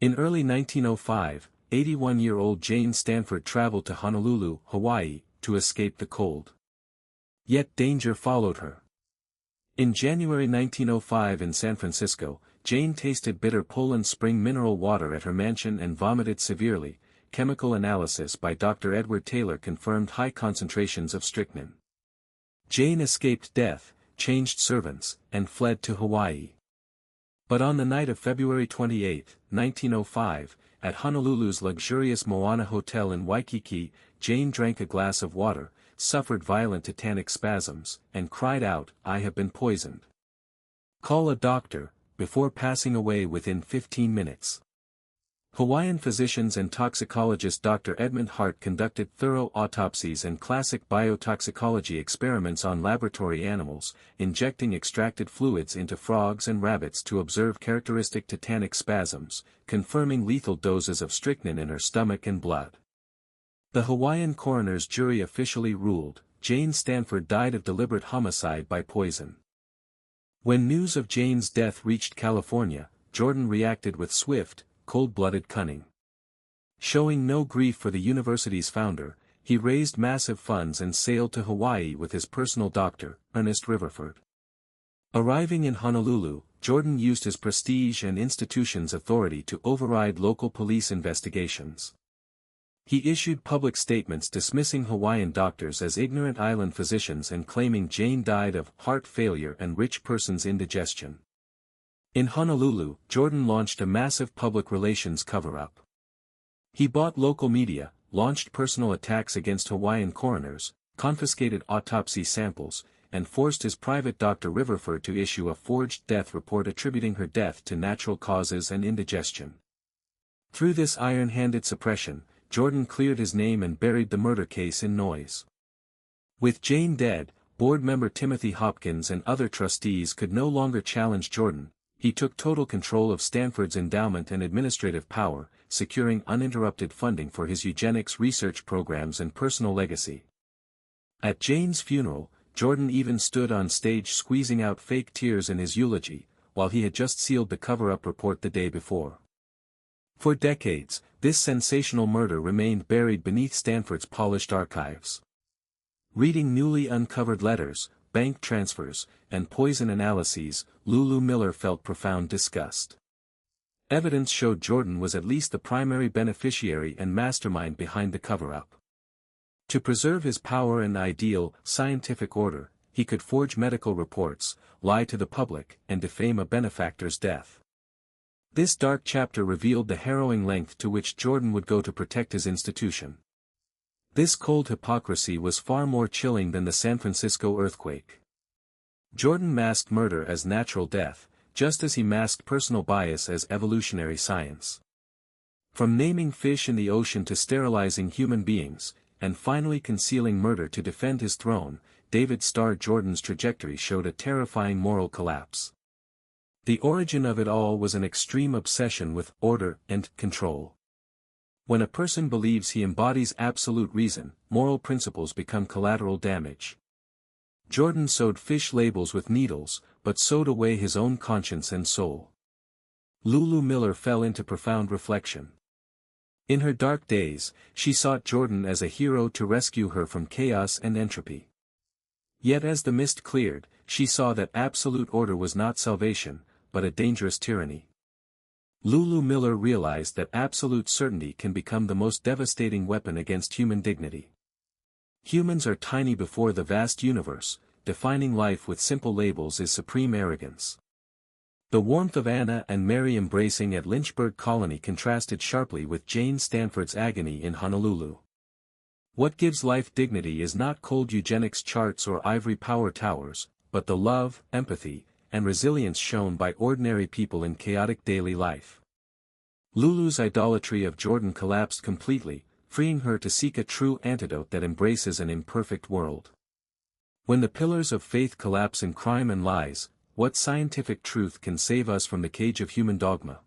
[SPEAKER 1] In early 1905, 81-year-old Jane Stanford traveled to Honolulu, Hawaii, to escape the cold. Yet danger followed her. In January 1905 in San Francisco, Jane tasted bitter Poland Spring mineral water at her mansion and vomited severely, chemical analysis by Dr. Edward Taylor confirmed high concentrations of strychnine. Jane escaped death, changed servants, and fled to Hawaii. But on the night of February 28, 1905, at Honolulu's luxurious Moana Hotel in Waikiki, Jane drank a glass of water, suffered violent tetanic spasms, and cried out, "I have been poisoned. Call a doctor," before passing away within 15 minutes. Hawaiian physicians and toxicologist Dr. Edmund Hart conducted thorough autopsies and classic biotoxicology experiments on laboratory animals, injecting extracted fluids into frogs and rabbits to observe characteristic tetanic spasms, confirming lethal doses of strychnine in her stomach and blood. The Hawaiian coroner's jury officially ruled, Jane Stanford died of deliberate homicide by poison. When news of Jane's death reached California, Jordan reacted with swift, cold-blooded cunning. Showing no grief for the university's founder, he raised massive funds and sailed to Hawaii with his personal doctor, Ernest Riverford. Arriving in Honolulu, Jordan used his prestige and institution's authority to override local police investigations. He issued public statements dismissing Hawaiian doctors as ignorant island physicians and claiming Jane died of heart failure and rich person's indigestion. In Honolulu, Jordan launched a massive public relations cover-up. He bought local media, launched personal attacks against Hawaiian coroners, confiscated autopsy samples, and forced his private doctor Riverford to issue a forged death report attributing her death to natural causes and indigestion. Through this iron-handed suppression, Jordan cleared his name and buried the murder case in noise. With Jane dead, board member Timothy Hopkins and other trustees could no longer challenge Jordan. He took total control of Stanford's endowment and administrative power, securing uninterrupted funding for his eugenics research programs and personal legacy. At Jane's funeral, Jordan even stood on stage squeezing out fake tears in his eulogy, while he had just sealed the cover-up report the day before. For decades, this sensational murder remained buried beneath Stanford's polished archives. Reading newly uncovered letters, bank transfers, and poison analyses, Lulu Miller felt profound disgust. Evidence showed Jordan was at least the primary beneficiary and mastermind behind the cover-up. To preserve his power and ideal, scientific order, he could forge medical reports, lie to the public, and defame a benefactor's death. This dark chapter revealed the harrowing length to which Jordan would go to protect his institution. This cold hypocrisy was far more chilling than the San Francisco earthquake. Jordan masked murder as natural death, just as he masked personal bias as evolutionary science. From naming fish in the ocean to sterilizing human beings, and finally concealing murder to defend his throne, David Starr Jordan's trajectory showed a terrifying moral collapse. The origin of it all was an extreme obsession with order and control. When a person believes he embodies absolute reason, moral principles become collateral damage. Jordan sewed fish labels with needles, but sewed away his own conscience and soul. Lulu Miller fell into profound reflection. In her dark days, she sought Jordan as a hero to rescue her from chaos and entropy. Yet as the mist cleared, she saw that absolute order was not salvation, but a dangerous tyranny. Lulu Miller realized that absolute certainty can become the most devastating weapon against human dignity. Humans are tiny before the vast universe, defining life with simple labels is supreme arrogance. The warmth of Anna and Mary embracing at Lynchburg Colony contrasted sharply with Jane Stanford's agony in Honolulu. What gives life dignity is not cold eugenics charts or ivory power towers, but the love, empathy, and resilience shown by ordinary people in chaotic daily life. Lulu's idolatry of Jordan collapsed completely, freeing her to seek a true antidote that embraces an imperfect world. When the pillars of faith collapse in crime and lies, what scientific truth can save us from the cage of human dogma?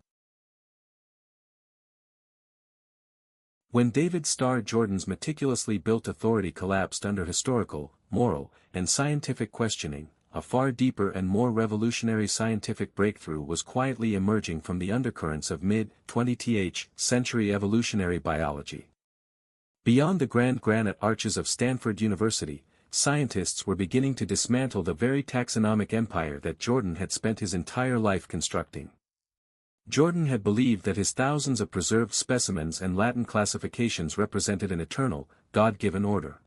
[SPEAKER 1] When David Starr Jordan's meticulously built authority collapsed under historical, moral, and scientific questioning, a far deeper and more revolutionary scientific breakthrough was quietly emerging from the undercurrents of mid-20th century evolutionary biology. Beyond the grand granite arches of Stanford University, scientists were beginning to dismantle the very taxonomic empire that Jordan had spent his entire life constructing. Jordan had believed that his thousands of preserved specimens and Latin classifications represented an eternal, God-given order.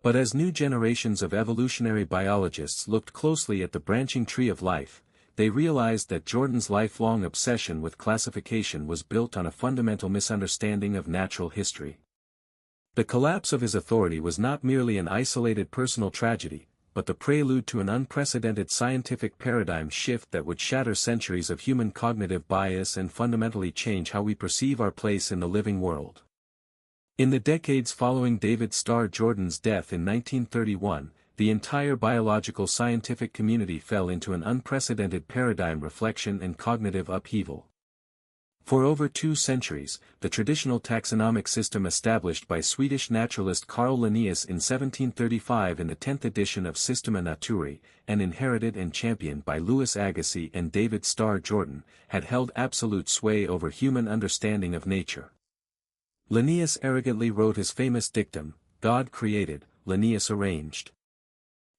[SPEAKER 1] But as new generations of evolutionary biologists looked closely at the branching tree of life, they realized that Jordan's lifelong obsession with classification was built on a fundamental misunderstanding of natural history. The collapse of his authority was not merely an isolated personal tragedy, but the prelude to an unprecedented scientific paradigm shift that would shatter centuries of human cognitive bias and fundamentally change how we perceive our place in the living world. In the decades following David Starr Jordan's death in 1931, the entire biological scientific community fell into an unprecedented paradigm reflection and cognitive upheaval. For over 2 centuries, the traditional taxonomic system established by Swedish naturalist Carl Linnaeus in 1735 in the 10th edition of Systema Naturae, and inherited and championed by Louis Agassiz and David Starr Jordan, had held absolute sway over human understanding of nature. Linnaeus arrogantly wrote his famous dictum, "God created, Linnaeus arranged."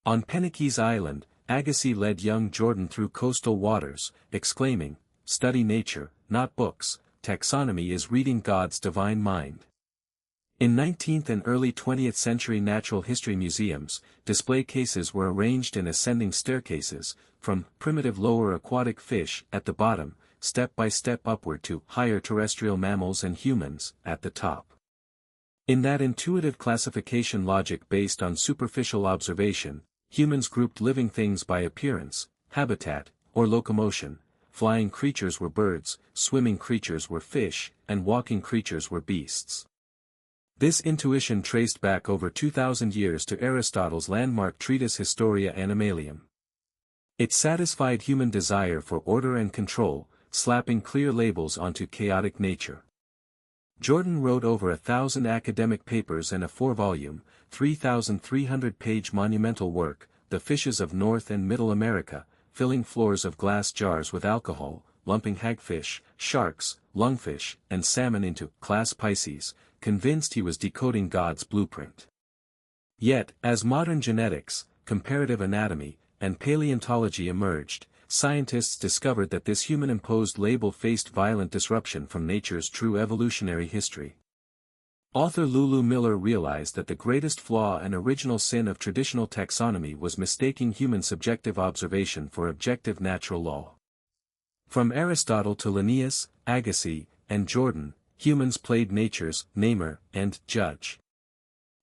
[SPEAKER 1] On Penikese Island, Agassiz led young Jordan through coastal waters, exclaiming, "Study nature, not books, taxonomy is reading God's divine mind." In 19th and early 20th century natural history museums, display cases were arranged in ascending staircases, from primitive lower aquatic fish at the bottom, step by step upward to higher terrestrial mammals and humans at the top. In that intuitive classification logic based on superficial observation, humans grouped living things by appearance, habitat, or locomotion. Flying creatures were birds, swimming creatures were fish, and walking creatures were beasts. This intuition traced back over 2,000 years to Aristotle's landmark treatise Historia Animalium. It satisfied human desire for order and control, slapping clear labels onto chaotic nature. Jordan wrote over 1,000 academic papers and a 4-volume, 3,300-page monumental work, The Fishes of North and Middle America, filling floors of glass jars with alcohol, lumping hagfish, sharks, lungfish, and salmon into class Pisces, convinced he was decoding God's blueprint. Yet, as modern genetics, comparative anatomy, and paleontology emerged, scientists discovered that this human-imposed label faced violent disruption from nature's true evolutionary history. Author Lulu Miller realized that the greatest flaw and original sin of traditional taxonomy was mistaking human subjective observation for objective natural law. From Aristotle to Linnaeus, Agassiz, and Jordan, humans played nature's namer and judge.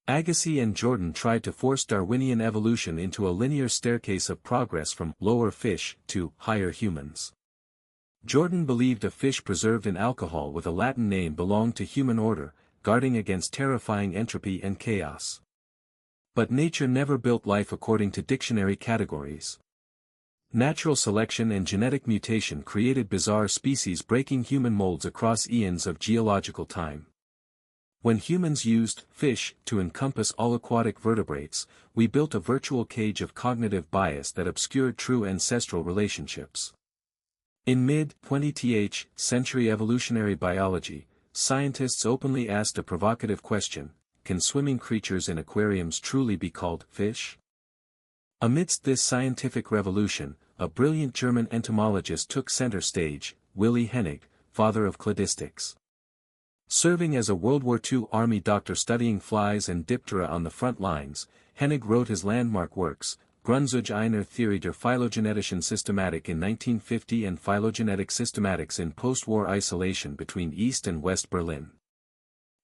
[SPEAKER 1] Agassiz and Jordan tried to force Darwinian evolution into a linear staircase of progress from lower fish to higher humans. Jordan believed a fish preserved in alcohol with a Latin name belonged to human order, guarding against terrifying entropy and chaos. But nature never built life according to dictionary categories. Natural selection and genetic mutation created bizarre species breaking human molds across eons of geological time. When humans used fish to encompass all aquatic vertebrates, we built a virtual cage of cognitive bias that obscured true ancestral relationships. In mid-20th century evolutionary biology, scientists openly asked a provocative question: can swimming creatures in aquariums truly be called fish? Amidst this scientific revolution, a brilliant German entomologist took center stage, Willy Hennig, father of Cladistics. Serving as a World War II Army doctor studying flies and Diptera on the front lines, Hennig wrote his landmark works, Grundzüge einer Theorie der phylogenetischen Systematik in 1950 and Phylogenetic Systematics in Post-War Isolation between East and West Berlin.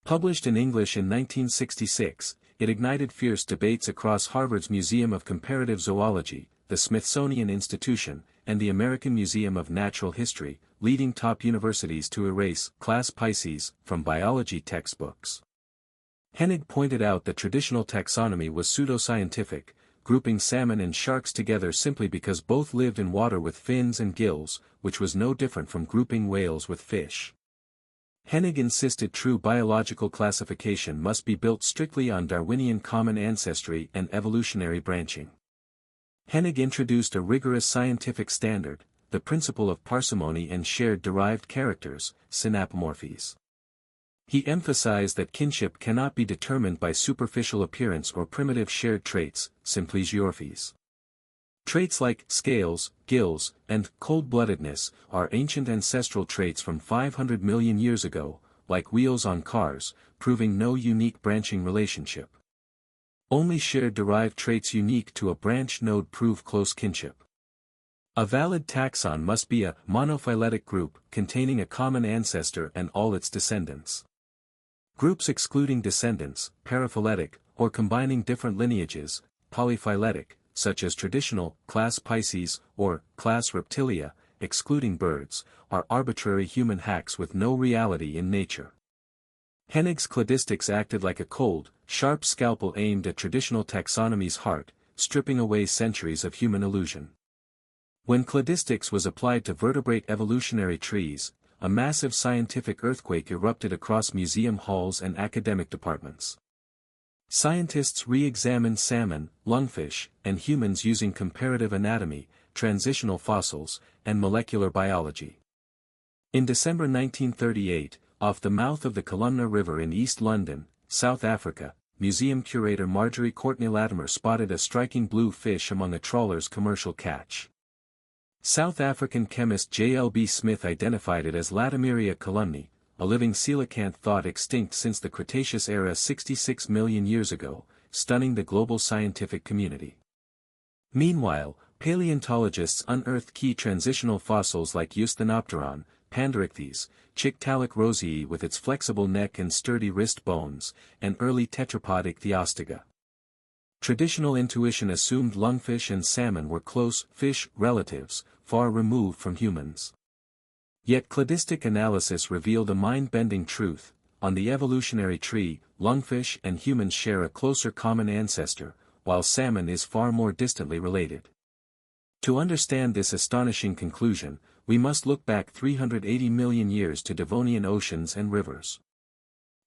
[SPEAKER 1] Published in English in 1966, it ignited fierce debates across Harvard's Museum of Comparative Zoology, the Smithsonian Institution, and the American Museum of Natural History, leading top universities to erase class Pisces from biology textbooks. Hennig pointed out that traditional taxonomy was pseudoscientific, grouping salmon and sharks together simply because both lived in water with fins and gills, which was no different from grouping whales with fish. Hennig insisted true biological classification must be built strictly on Darwinian common ancestry and evolutionary branching. Hennig introduced a rigorous scientific standard, the principle of parsimony and shared derived characters, synapomorphies. He emphasized that kinship cannot be determined by superficial appearance or primitive shared traits, symplegomorphies. Traits like scales, gills, and cold-bloodedness are ancient ancestral traits from 500 million years ago, like wheels on cars, proving no unique branching relationship. Only shared derived traits unique to a branch node prove close kinship. A valid taxon must be a monophyletic group containing a common ancestor and all its descendants. Groups excluding descendants, paraphyletic, or combining different lineages, polyphyletic, such as traditional class Pisces or class Reptilia, excluding birds, are arbitrary human hacks with no reality in nature. Henig's cladistics acted like a cold, sharp scalpel aimed at traditional taxonomy's heart, stripping away centuries of human illusion. When cladistics was applied to vertebrate evolutionary trees, a massive scientific earthquake erupted across museum halls and academic departments. Scientists re-examined salmon, lungfish, and humans using comparative anatomy, transitional fossils, and molecular biology. In December 1938, off the mouth of the Columna River in East London, South Africa, museum curator Marjorie Courtney Latimer spotted a striking blue fish among a trawler's commercial catch. South African chemist J. L. B. Smith identified it as Latimeria columnae, a living coelacanth thought extinct since the Cretaceous era 66 million years ago, stunning the global scientific community. Meanwhile, paleontologists unearthed key transitional fossils like Eusthenopteron, Panderichthys, Chictalic rosii with its flexible neck and sturdy wrist bones, and early tetrapodic Theostiga. Traditional intuition assumed lungfish and salmon were close fish relatives, far removed from humans. Yet cladistic analysis revealed a mind-bending truth: on the evolutionary tree, lungfish and humans share a closer common ancestor, while salmon is far more distantly related. To understand this astonishing conclusion, we must look back 380 million years to Devonian oceans and rivers.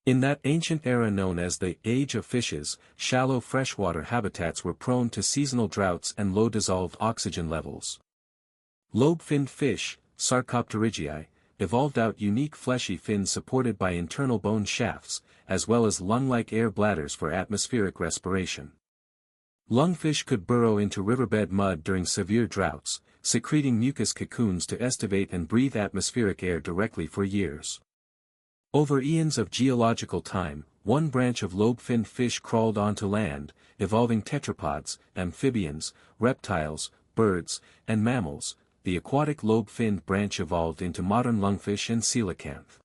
[SPEAKER 1] In that ancient era known as the Age of Fishes, shallow freshwater habitats were prone to seasonal droughts and low dissolved oxygen levels. Lobe-finned fish, Sarcopterygiae, evolved out unique fleshy fins supported by internal bone shafts, as well as lung-like air bladders for atmospheric respiration. Lungfish could burrow into riverbed mud during severe droughts, secreting mucus cocoons to estivate and breathe atmospheric air directly for years. Over eons of geological time, one branch of lobe-finned fish crawled onto land, evolving tetrapods, amphibians, reptiles, birds, and mammals. The aquatic lobe-finned branch evolved into modern lungfish and coelacanth.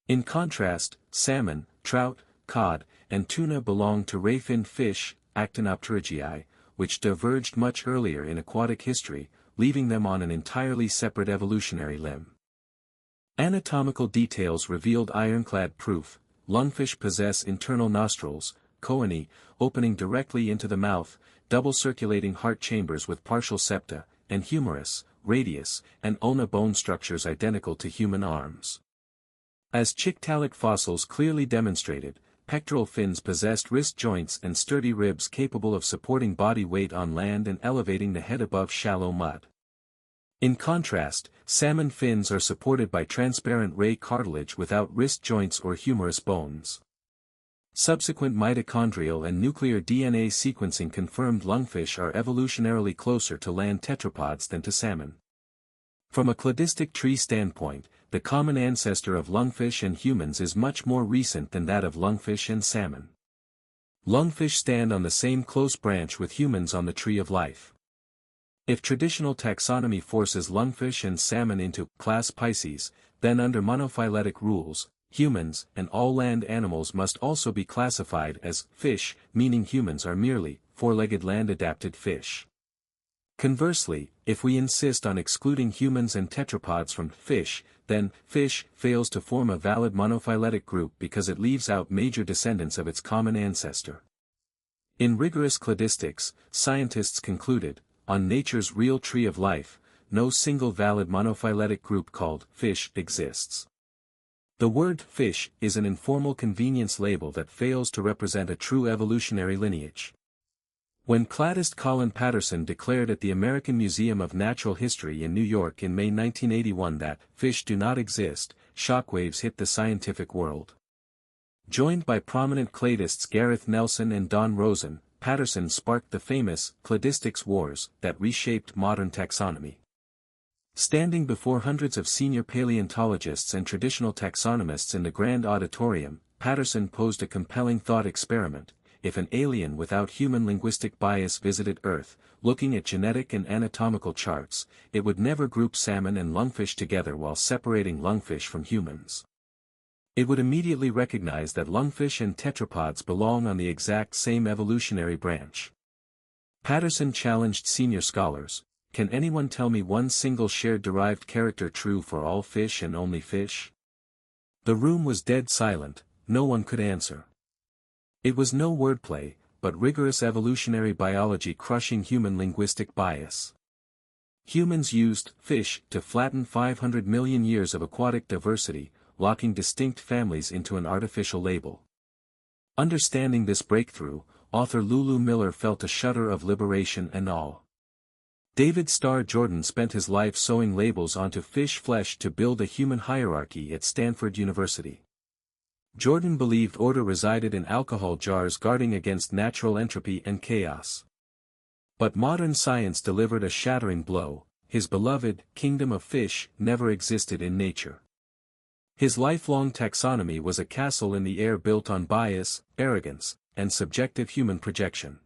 [SPEAKER 1] In contrast, salmon, trout, cod, and tuna belong to ray-finned fish, Actinopterygiae, which diverged much earlier in aquatic history, leaving them on an entirely separate evolutionary limb. Anatomical details revealed ironclad proof: lungfish possess internal nostrils, choanae, opening directly into the mouth, double circulating heart chambers with partial septa, and humerus, radius, and ulna bone structures identical to human arms. As Chictalic fossils clearly demonstrated, pectoral fins possessed wrist joints and sturdy ribs capable of supporting body weight on land and elevating the head above shallow mud. In contrast, salmon fins are supported by transparent ray cartilage without wrist joints or humerus bones. Subsequent mitochondrial and nuclear DNA sequencing confirmed lungfish are evolutionarily closer to land tetrapods than to salmon. From a cladistic tree standpoint, the common ancestor of lungfish and humans is much more recent than that of lungfish and salmon. Lungfish stand on the same close branch with humans on the tree of life. If traditional taxonomy forces lungfish and salmon into class Pisces, then under monophyletic rules, humans and all land animals must also be classified as fish, meaning humans are merely four-legged land-adapted fish. Conversely, if we insist on excluding humans and tetrapods from fish, then fish fails to form a valid monophyletic group because it leaves out major descendants of its common ancestor. In rigorous cladistics, scientists concluded, on nature's real tree of life, no single valid monophyletic group called fish exists. The word fish is an informal convenience label that fails to represent a true evolutionary lineage. When cladist Colin Patterson declared at the American Museum of Natural History in New York in May 1981 that fish do not exist, shockwaves hit the scientific world. Joined by prominent cladists Gareth Nelson and Don Rosen, Patterson sparked the famous Cladistics wars that reshaped modern taxonomy. Standing before hundreds of senior paleontologists and traditional taxonomists in the Grand Auditorium, Patterson posed a compelling thought experiment. If an alien without human linguistic bias visited Earth, looking at genetic and anatomical charts, it would never group salmon and lungfish together while separating lungfish from humans. It would immediately recognize that lungfish and tetrapods belong on the exact same evolutionary branch. Patterson challenged senior scholars, can anyone tell me one single shared derived character true for all fish and only fish? The room was dead silent, no one could answer. It was no wordplay, but rigorous evolutionary biology crushing human linguistic bias. Humans used fish to flatten 500 million years of aquatic diversity, locking distinct families into an artificial label. Understanding this breakthrough, author Lulu Miller felt a shudder of liberation and awe. David Starr Jordan spent his life sewing labels onto fish flesh to build a human hierarchy at Stanford University. Jordan believed order resided in alcohol jars guarding against natural entropy and chaos. But modern science delivered a shattering blow. His beloved kingdom of fish never existed in nature. His lifelong taxonomy was a castle in the air built on bias, arrogance, and subjective human projection.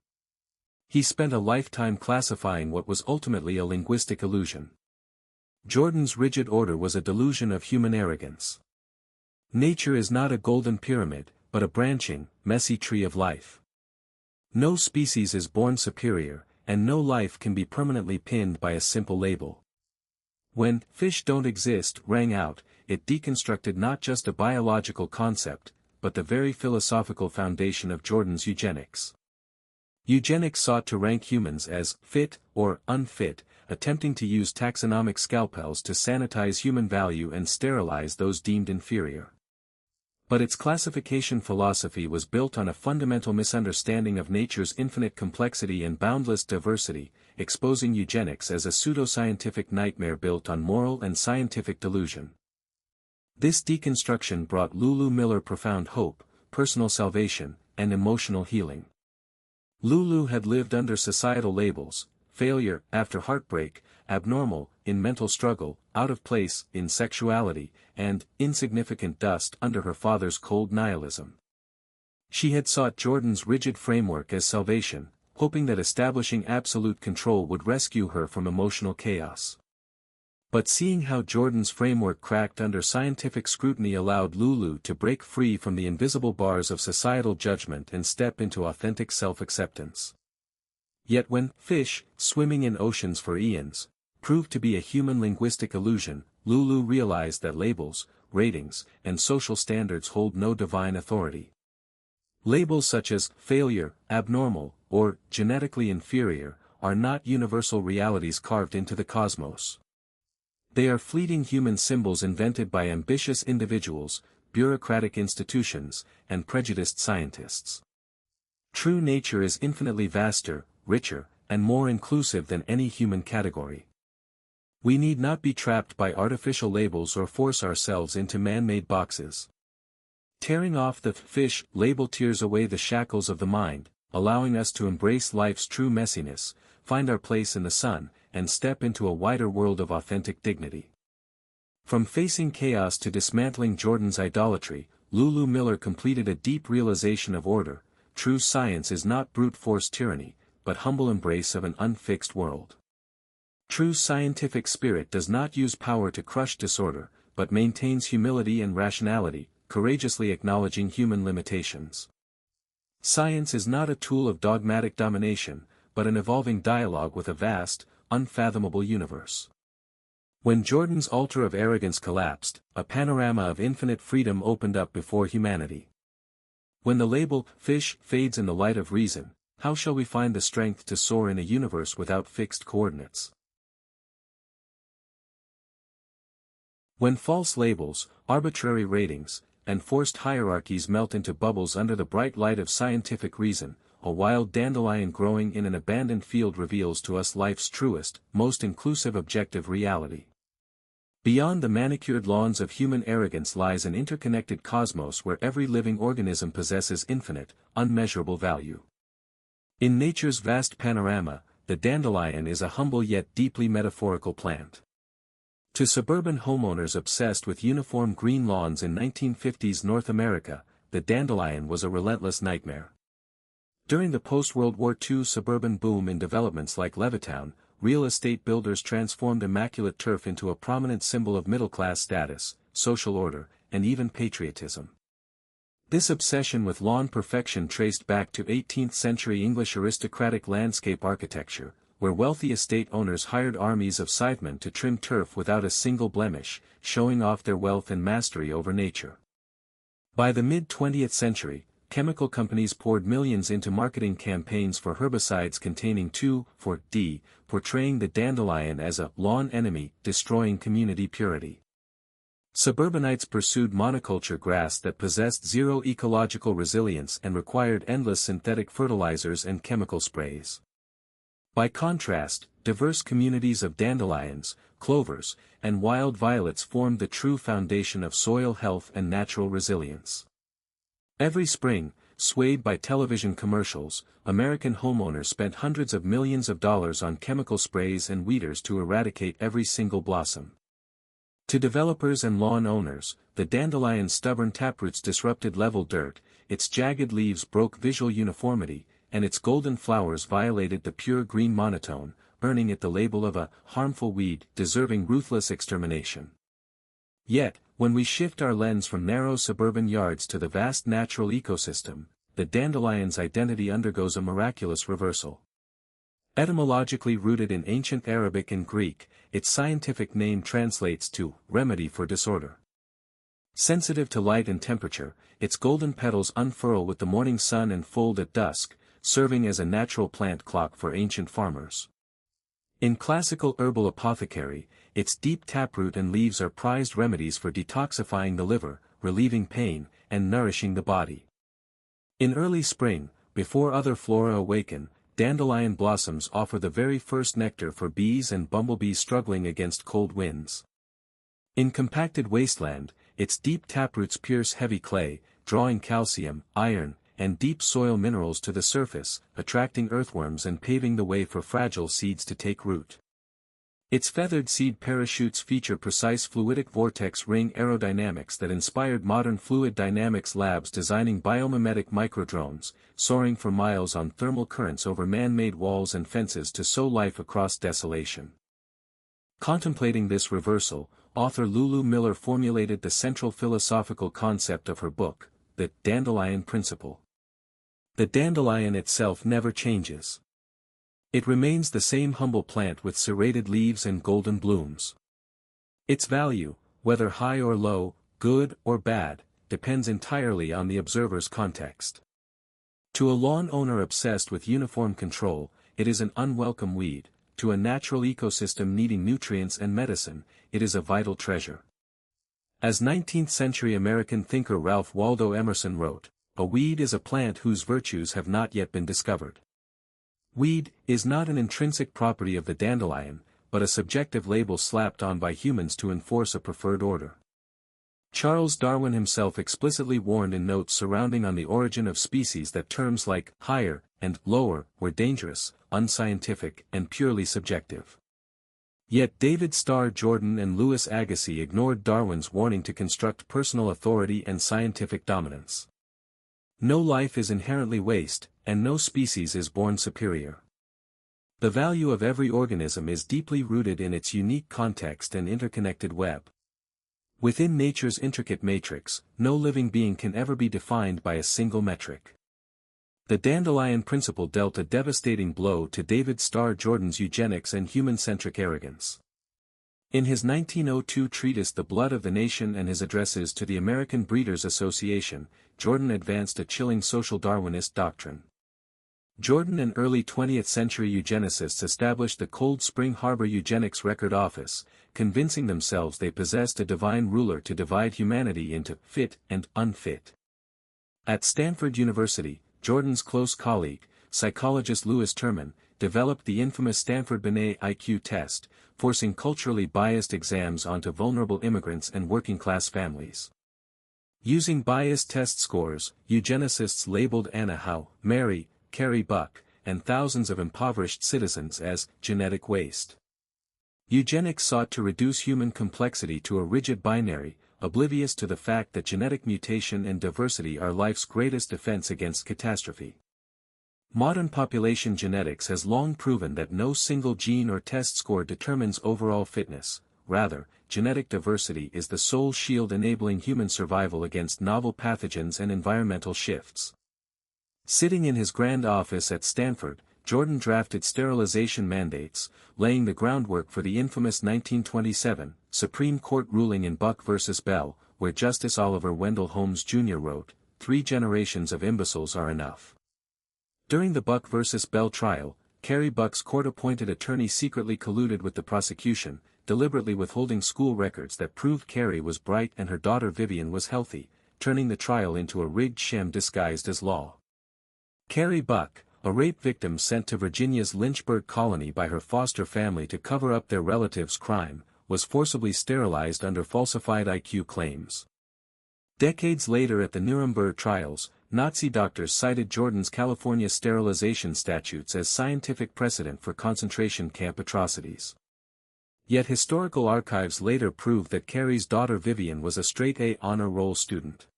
[SPEAKER 1] He spent a lifetime classifying what was ultimately a linguistic illusion. Jordan's rigid order was a delusion of human arrogance. Nature is not a golden pyramid, but a branching, messy tree of life. No species is born superior, and no life can be permanently pinned by a simple label. When "fish don't exist" rang out, it deconstructed not just a biological concept, but the very philosophical foundation of Jordan's eugenics. Eugenics sought to rank humans as fit or unfit, attempting to use taxonomic scalpels to sanitize human value and sterilize those deemed inferior. But its classification philosophy was built on a fundamental misunderstanding of nature's infinite complexity and boundless diversity, exposing eugenics as a pseudoscientific nightmare built on moral and scientific delusion. This deconstruction brought Lulu Miller profound hope, personal salvation, and emotional healing. Lulu had lived under societal labels: failure, after heartbreak, abnormal, in mental struggle, out of place, in sexuality, and insignificant dust under her father's cold nihilism. She had sought Jordan's rigid framework as salvation, hoping that establishing absolute control would rescue her from emotional chaos. But seeing how Jordan's framework cracked under scientific scrutiny allowed Lulu to break free from the invisible bars of societal judgment and step into authentic self-acceptance. Yet when fish, swimming in oceans for eons, proved to be a human linguistic illusion, Lulu realized that labels, ratings, and social standards hold no divine authority. Labels such as failure, abnormal, or genetically inferior are not universal realities carved into the cosmos. They are fleeting human symbols invented by ambitious individuals, bureaucratic institutions, and prejudiced scientists. True nature is infinitely vaster, richer, and more inclusive than any human category. We need not be trapped by artificial labels or force ourselves into man-made boxes. Tearing off the fish label tears away the shackles of the mind, allowing us to embrace life's true messiness, find our place in the sun, and step into a wider world of authentic dignity. From facing chaos to dismantling Jordan's idolatry, Lulu Miller completed a deep realization of order. True science is not brute force tyranny, but humble embrace of an unfixed world. True scientific spirit does not use power to crush disorder, but maintains humility and rationality, courageously acknowledging human limitations. Science is not a tool of dogmatic domination, but an evolving dialogue with a vast, unfathomable universe. When Jordan's altar of arrogance collapsed, a panorama of infinite freedom opened up before humanity. When the label fish fades in the light of reason, how shall we find the strength to soar in a universe without fixed coordinates? When false labels, arbitrary ratings, and forced hierarchies melt into bubbles under the bright light of scientific reason, a wild dandelion growing in an abandoned field reveals to us life's truest, most inclusive objective reality. Beyond the manicured lawns of human arrogance lies an interconnected cosmos where every living organism possesses infinite, unmeasurable value. In nature's vast panorama, the dandelion is a humble yet deeply metaphorical plant. To suburban homeowners obsessed with uniform green lawns in 1950s North America, the dandelion was a relentless nightmare. During the post-World War II suburban boom in developments like Levittown, real estate builders transformed immaculate turf into a prominent symbol of middle-class status, social order, and even patriotism. This obsession with lawn perfection traced back to 18th-century English aristocratic landscape architecture, where wealthy estate owners hired armies of scythemen to trim turf without a single blemish, showing off their wealth and mastery over nature. By the mid-20th century, chemical companies poured millions into marketing campaigns for herbicides containing 2,4-D, portraying the dandelion as a lawn enemy, destroying community purity. Suburbanites pursued monoculture grass that possessed zero ecological resilience and required endless synthetic fertilizers and chemical sprays. By contrast, diverse communities of dandelions, clovers, and wild violets formed the true foundation of soil health and natural resilience. Every spring, swayed by television commercials, American homeowners spent hundreds of millions of dollars on chemical sprays and weeders to eradicate every single blossom. To developers and lawn owners, the dandelion's stubborn taproots disrupted level dirt, its jagged leaves broke visual uniformity, and its golden flowers violated the pure green monotone, earning it the label of a harmful weed deserving ruthless extermination. Yet, when we shift our lens from narrow suburban yards to the vast natural ecosystem, the dandelion's identity undergoes a miraculous reversal. Etymologically rooted in ancient Arabic and Greek, its scientific name translates to remedy for disorder. Sensitive to light and temperature, its golden petals unfurl with the morning sun and fold at dusk, serving as a natural plant clock for ancient farmers. In classical herbal apothecary, its deep taproot and leaves are prized remedies for detoxifying the liver, relieving pain, and nourishing the body. In early spring, before other flora awaken, dandelion blossoms offer the very first nectar for bees and bumblebees struggling against cold winds. In compacted wasteland, its deep taproots pierce heavy clay, drawing calcium, iron, and deep soil minerals to the surface, attracting earthworms and paving the way for fragile seeds to take root. Its feathered seed parachutes feature precise fluidic vortex ring aerodynamics that inspired modern fluid dynamics labs designing biomimetic microdrones, soaring for miles on thermal currents over man-made walls and fences to sow life across desolation. Contemplating this reversal, author Lulu Miller formulated the central philosophical concept of her book, the Dandelion Principle. The dandelion itself never changes. It remains the same humble plant with serrated leaves and golden blooms. Its value, whether high or low, good or bad, depends entirely on the observer's context. To a lawn owner obsessed with uniform control, it is an unwelcome weed. To a natural ecosystem needing nutrients and medicine, it is a vital treasure. As 19th-century American thinker Ralph Waldo Emerson wrote, "A weed is a plant whose virtues have not yet been discovered." Weed is not an intrinsic property of the dandelion, but a subjective label slapped on by humans to enforce a preferred order. Charles Darwin himself explicitly warned in notes surrounding on the origin of species that terms like higher and lower were dangerous, unscientific, and purely subjective. Yet David Starr Jordan and Louis Agassiz ignored Darwin's warning to construct personal authority and scientific dominance. No life is inherently waste, and no species is born superior. The value of every organism is deeply rooted in its unique context and interconnected web. Within nature's intricate matrix, no living being can ever be defined by a single metric. The Dandelion Principle dealt a devastating blow to David Starr Jordan's eugenics and human-centric arrogance. In his 1902 treatise The Blood of the Nation and his addresses to the American Breeders' Association, Jordan advanced a chilling social Darwinist doctrine. Jordan and early 20th-century eugenicists established the Cold Spring Harbor Eugenics Record Office, convincing themselves they possessed a divine ruler to divide humanity into fit and unfit. At Stanford University, Jordan's close colleague, psychologist Louis Terman, developed the infamous Stanford Binet IQ test, forcing culturally biased exams onto vulnerable immigrants and working-class families. Using biased test scores, eugenicists labeled Anna Howe, Mary, Carrie Buck, and thousands of impoverished citizens as genetic waste. Eugenics sought to reduce human complexity to a rigid binary, oblivious to the fact that genetic mutation and diversity are life's greatest defense against catastrophe. Modern population genetics has long proven that no single gene or test score determines overall fitness. Rather, genetic diversity is the sole shield enabling human survival against novel pathogens and environmental shifts. Sitting in his grand office at Stanford, Jordan drafted sterilization mandates, laying the groundwork for the infamous 1927 Supreme Court ruling in Buck v. Bell, where Justice Oliver Wendell Holmes Jr. wrote, "3 generations of imbeciles are enough." During the Buck v. Bell trial, Carrie Buck's court-appointed attorney secretly colluded with the prosecution, deliberately withholding school records that proved Carrie was bright and her daughter Vivian was healthy, turning the trial into a rigged sham disguised as law. Carrie Buck, a rape victim sent to Virginia's Lynchburg colony by her foster family to cover up their relative's crime, was forcibly sterilized under falsified IQ claims. Decades later at the Nuremberg trials, Nazi doctors cited Jordan's California sterilization statutes as scientific precedent for concentration camp atrocities. Yet historical archives later proved that Carrie's daughter Vivian was a straight-A honor roll student.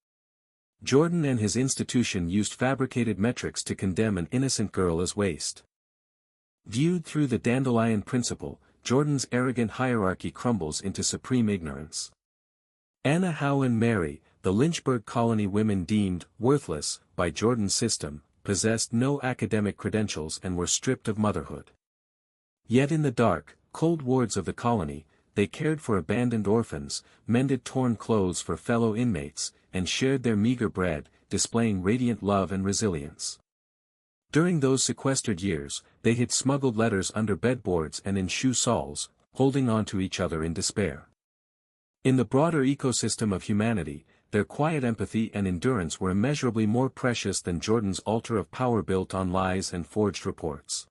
[SPEAKER 1] Jordan and his institution used fabricated metrics to condemn an innocent girl as waste. Viewed through the Dandelion Principle, Jordan's arrogant hierarchy crumbles into supreme ignorance. Anna Howe and Mary, the Lynchburg colony women deemed worthless by Jordan's system, possessed no academic credentials and were stripped of motherhood. Yet in the dark, cold wards of the colony, they cared for abandoned orphans, mended torn clothes for fellow inmates, and shared their meager bread, displaying radiant love and resilience. During those sequestered years, they hid smuggled letters under bedboards and in shoe soles, holding on to each other in despair. In the broader ecosystem of humanity, their quiet empathy and endurance were immeasurably more precious than Jordan's altar of power built on lies and forged reports.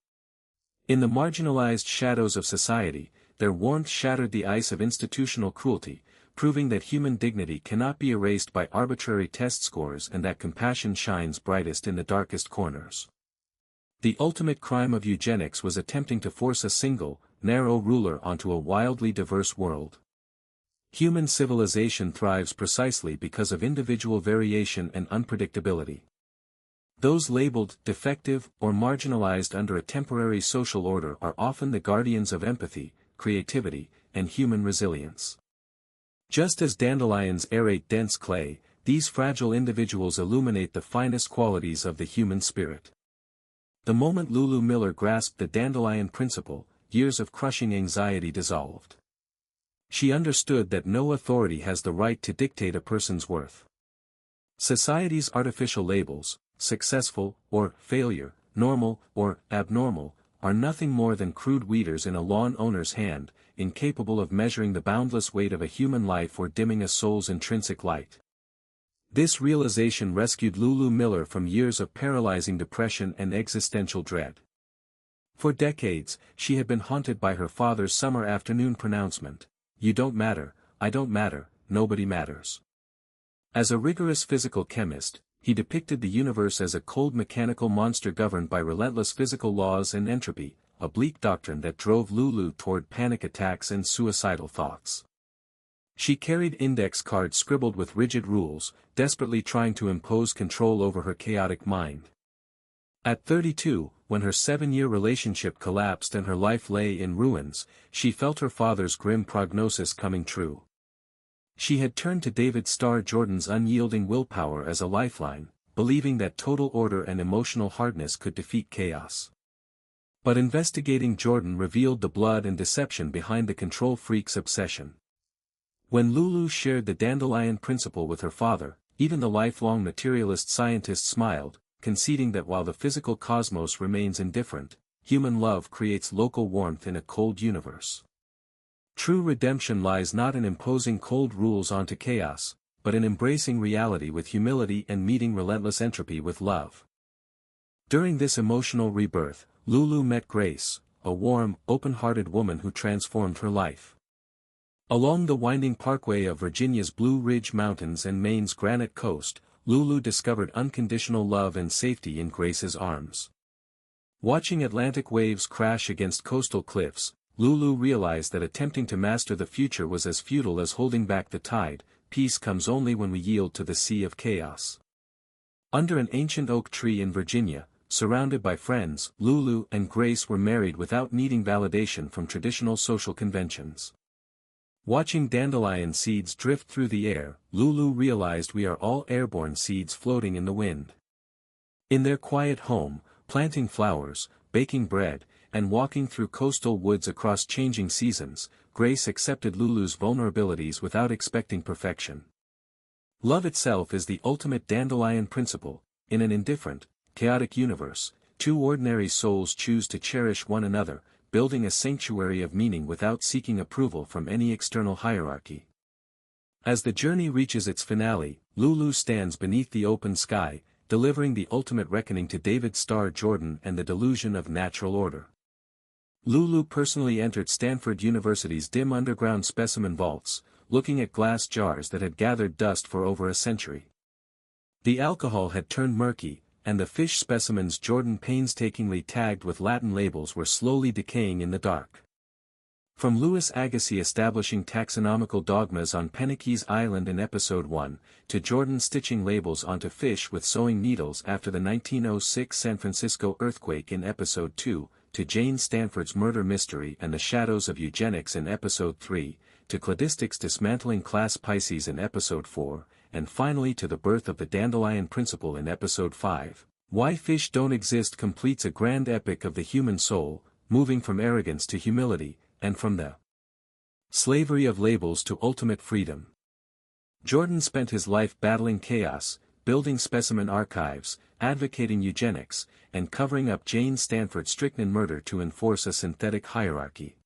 [SPEAKER 1] In the marginalized shadows of society, their warmth shattered the ice of institutional cruelty, proving that human dignity cannot be erased by arbitrary test scores and that compassion shines brightest in the darkest corners. The ultimate crime of eugenics was attempting to force a single, narrow ruler onto a wildly diverse world. Human civilization thrives precisely because of individual variation and unpredictability. Those labeled defective or marginalized under a temporary social order are often the guardians of empathy, creativity, and human resilience. Just as dandelions aerate dense clay, these fragile individuals illuminate the finest qualities of the human spirit. The moment Lulu Miller grasped the Dandelion Principle, years of crushing anxiety dissolved. She understood that no authority has the right to dictate a person's worth. Society's artificial labels, successful or failure, normal or abnormal, are nothing more than crude weeders in a lawn owner's hand, incapable of measuring the boundless weight of a human life or dimming a soul's intrinsic light. This realization rescued Lulu Miller from years of paralyzing depression and existential dread. For decades, she had been haunted by her father's summer afternoon pronouncement, "You don't matter, I don't matter, nobody matters." As a rigorous physical chemist, he depicted the universe as a cold mechanical monster governed by relentless physical laws and entropy, a bleak doctrine that drove Lulu toward panic attacks and suicidal thoughts. She carried index cards scribbled with rigid rules, desperately trying to impose control over her chaotic mind. At 32, when her 7-year relationship collapsed and her life lay in ruins, she felt her father's grim prognosis coming true. She had turned to David Starr Jordan's unyielding willpower as a lifeline, believing that total order and emotional hardness could defeat chaos. But investigating Jordan revealed the blood and deception behind the control freak's obsession. When Lulu shared the Dandelion Principle with her father, even the lifelong materialist scientist smiled, conceding that while the physical cosmos remains indifferent, human love creates local warmth in a cold universe. True redemption lies not in imposing cold rules onto chaos, but in embracing reality with humility and meeting relentless entropy with love. During this emotional rebirth, Lulu met Grace, a warm, open-hearted woman who transformed her life. Along the winding parkway of Virginia's Blue Ridge Mountains and Maine's granite coast, Lulu discovered unconditional love and safety in Grace's arms. Watching Atlantic waves crash against coastal cliffs, Lulu realized that attempting to master the future was as futile as holding back the tide. Peace comes only when we yield to the sea of chaos. Under an ancient oak tree in Virginia, surrounded by friends, Lulu and Grace were married without needing validation from traditional social conventions. Watching dandelion seeds drift through the air, Lulu realized we are all airborne seeds floating in the wind. In their quiet home, planting flowers, baking bread, and walking through coastal woods across changing seasons, Grace accepted Lulu's vulnerabilities without expecting perfection. Love itself is the ultimate Dandelion Principle. In an indifferent, chaotic universe, two ordinary souls choose to cherish one another, building a sanctuary of meaning without seeking approval from any external hierarchy. As the journey reaches its finale, Lulu stands beneath the open sky, delivering the ultimate reckoning to David Starr Jordan and the delusion of natural order. Lulu personally entered Stanford University's dim underground specimen vaults, looking at glass jars that had gathered dust for over a century. The alcohol had turned murky, and the fish specimens Jordan painstakingly tagged with Latin labels were slowly decaying in the dark. From Louis Agassiz establishing taxonomical dogmas on Pennakees Island in Episode 1, to Jordan stitching labels onto fish with sewing needles after the 1906 San Francisco earthquake in Episode 2, to Jane Stanford's murder mystery and the shadows of eugenics in Episode 3, to Cladistics dismantling class Pisces in Episode 4, and finally to the birth of the Dandelion Principle in Episode 5, Why Fish Don't Exist completes a grand epic of the human soul, moving from arrogance to humility, and from the slavery of labels to ultimate freedom. Jordan spent his life battling chaos, building specimen archives, advocating eugenics, and covering up Jane Stanford's strychnine murder to enforce a synthetic hierarchy.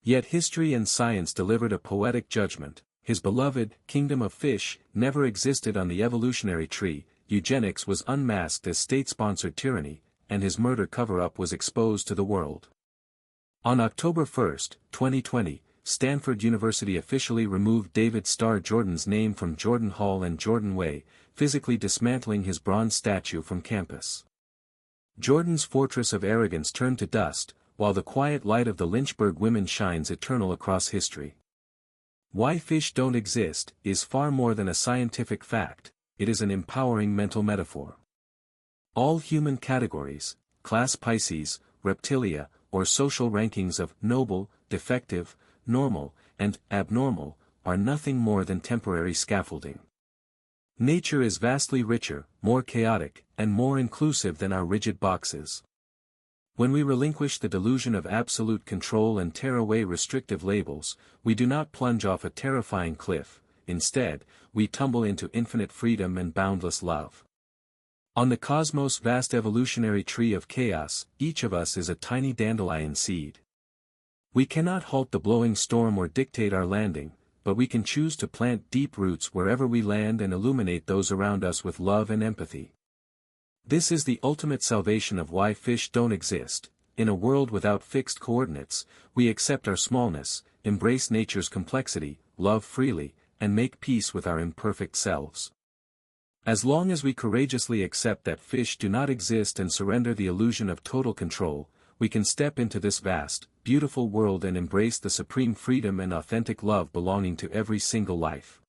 [SPEAKER 1] Yet history and science delivered a poetic judgment. His beloved kingdom of fish never existed on the evolutionary tree. Eugenics was unmasked as state-sponsored tyranny, and his murder cover-up was exposed to the world. On October 1, 2020, Stanford University officially removed David Starr Jordan's name from Jordan Hall and Jordan Way, physically dismantling his bronze statue from campus. Jordan's fortress of arrogance turned to dust, while the quiet light of the Lynchburg women shines eternal across history. Why Fish Don't Exist is far more than a scientific fact, it is an empowering mental metaphor. All human categories, class Pisces, reptilia, or social rankings of noble, defective, normal, and abnormal, are nothing more than temporary scaffolding. Nature is vastly richer, more chaotic, and more inclusive than our rigid boxes. When we relinquish the delusion of absolute control and tear away restrictive labels, we do not plunge off a terrifying cliff. Instead, we tumble into infinite freedom and boundless love. On the cosmos' vast evolutionary tree of chaos, each of us is a tiny dandelion seed. We cannot halt the blowing storm or dictate our landing, but we can choose to plant deep roots wherever we land and illuminate those around us with love and empathy. This is the ultimate salvation of Why Fish Don't Exist. In a world without fixed coordinates, we accept our smallness, embrace nature's complexity, love freely, and make peace with our imperfect selves. As long as we courageously accept that fish do not exist and surrender the illusion of total control, we can step into this vast, beautiful world and embrace the supreme freedom and authentic love belonging to every single life.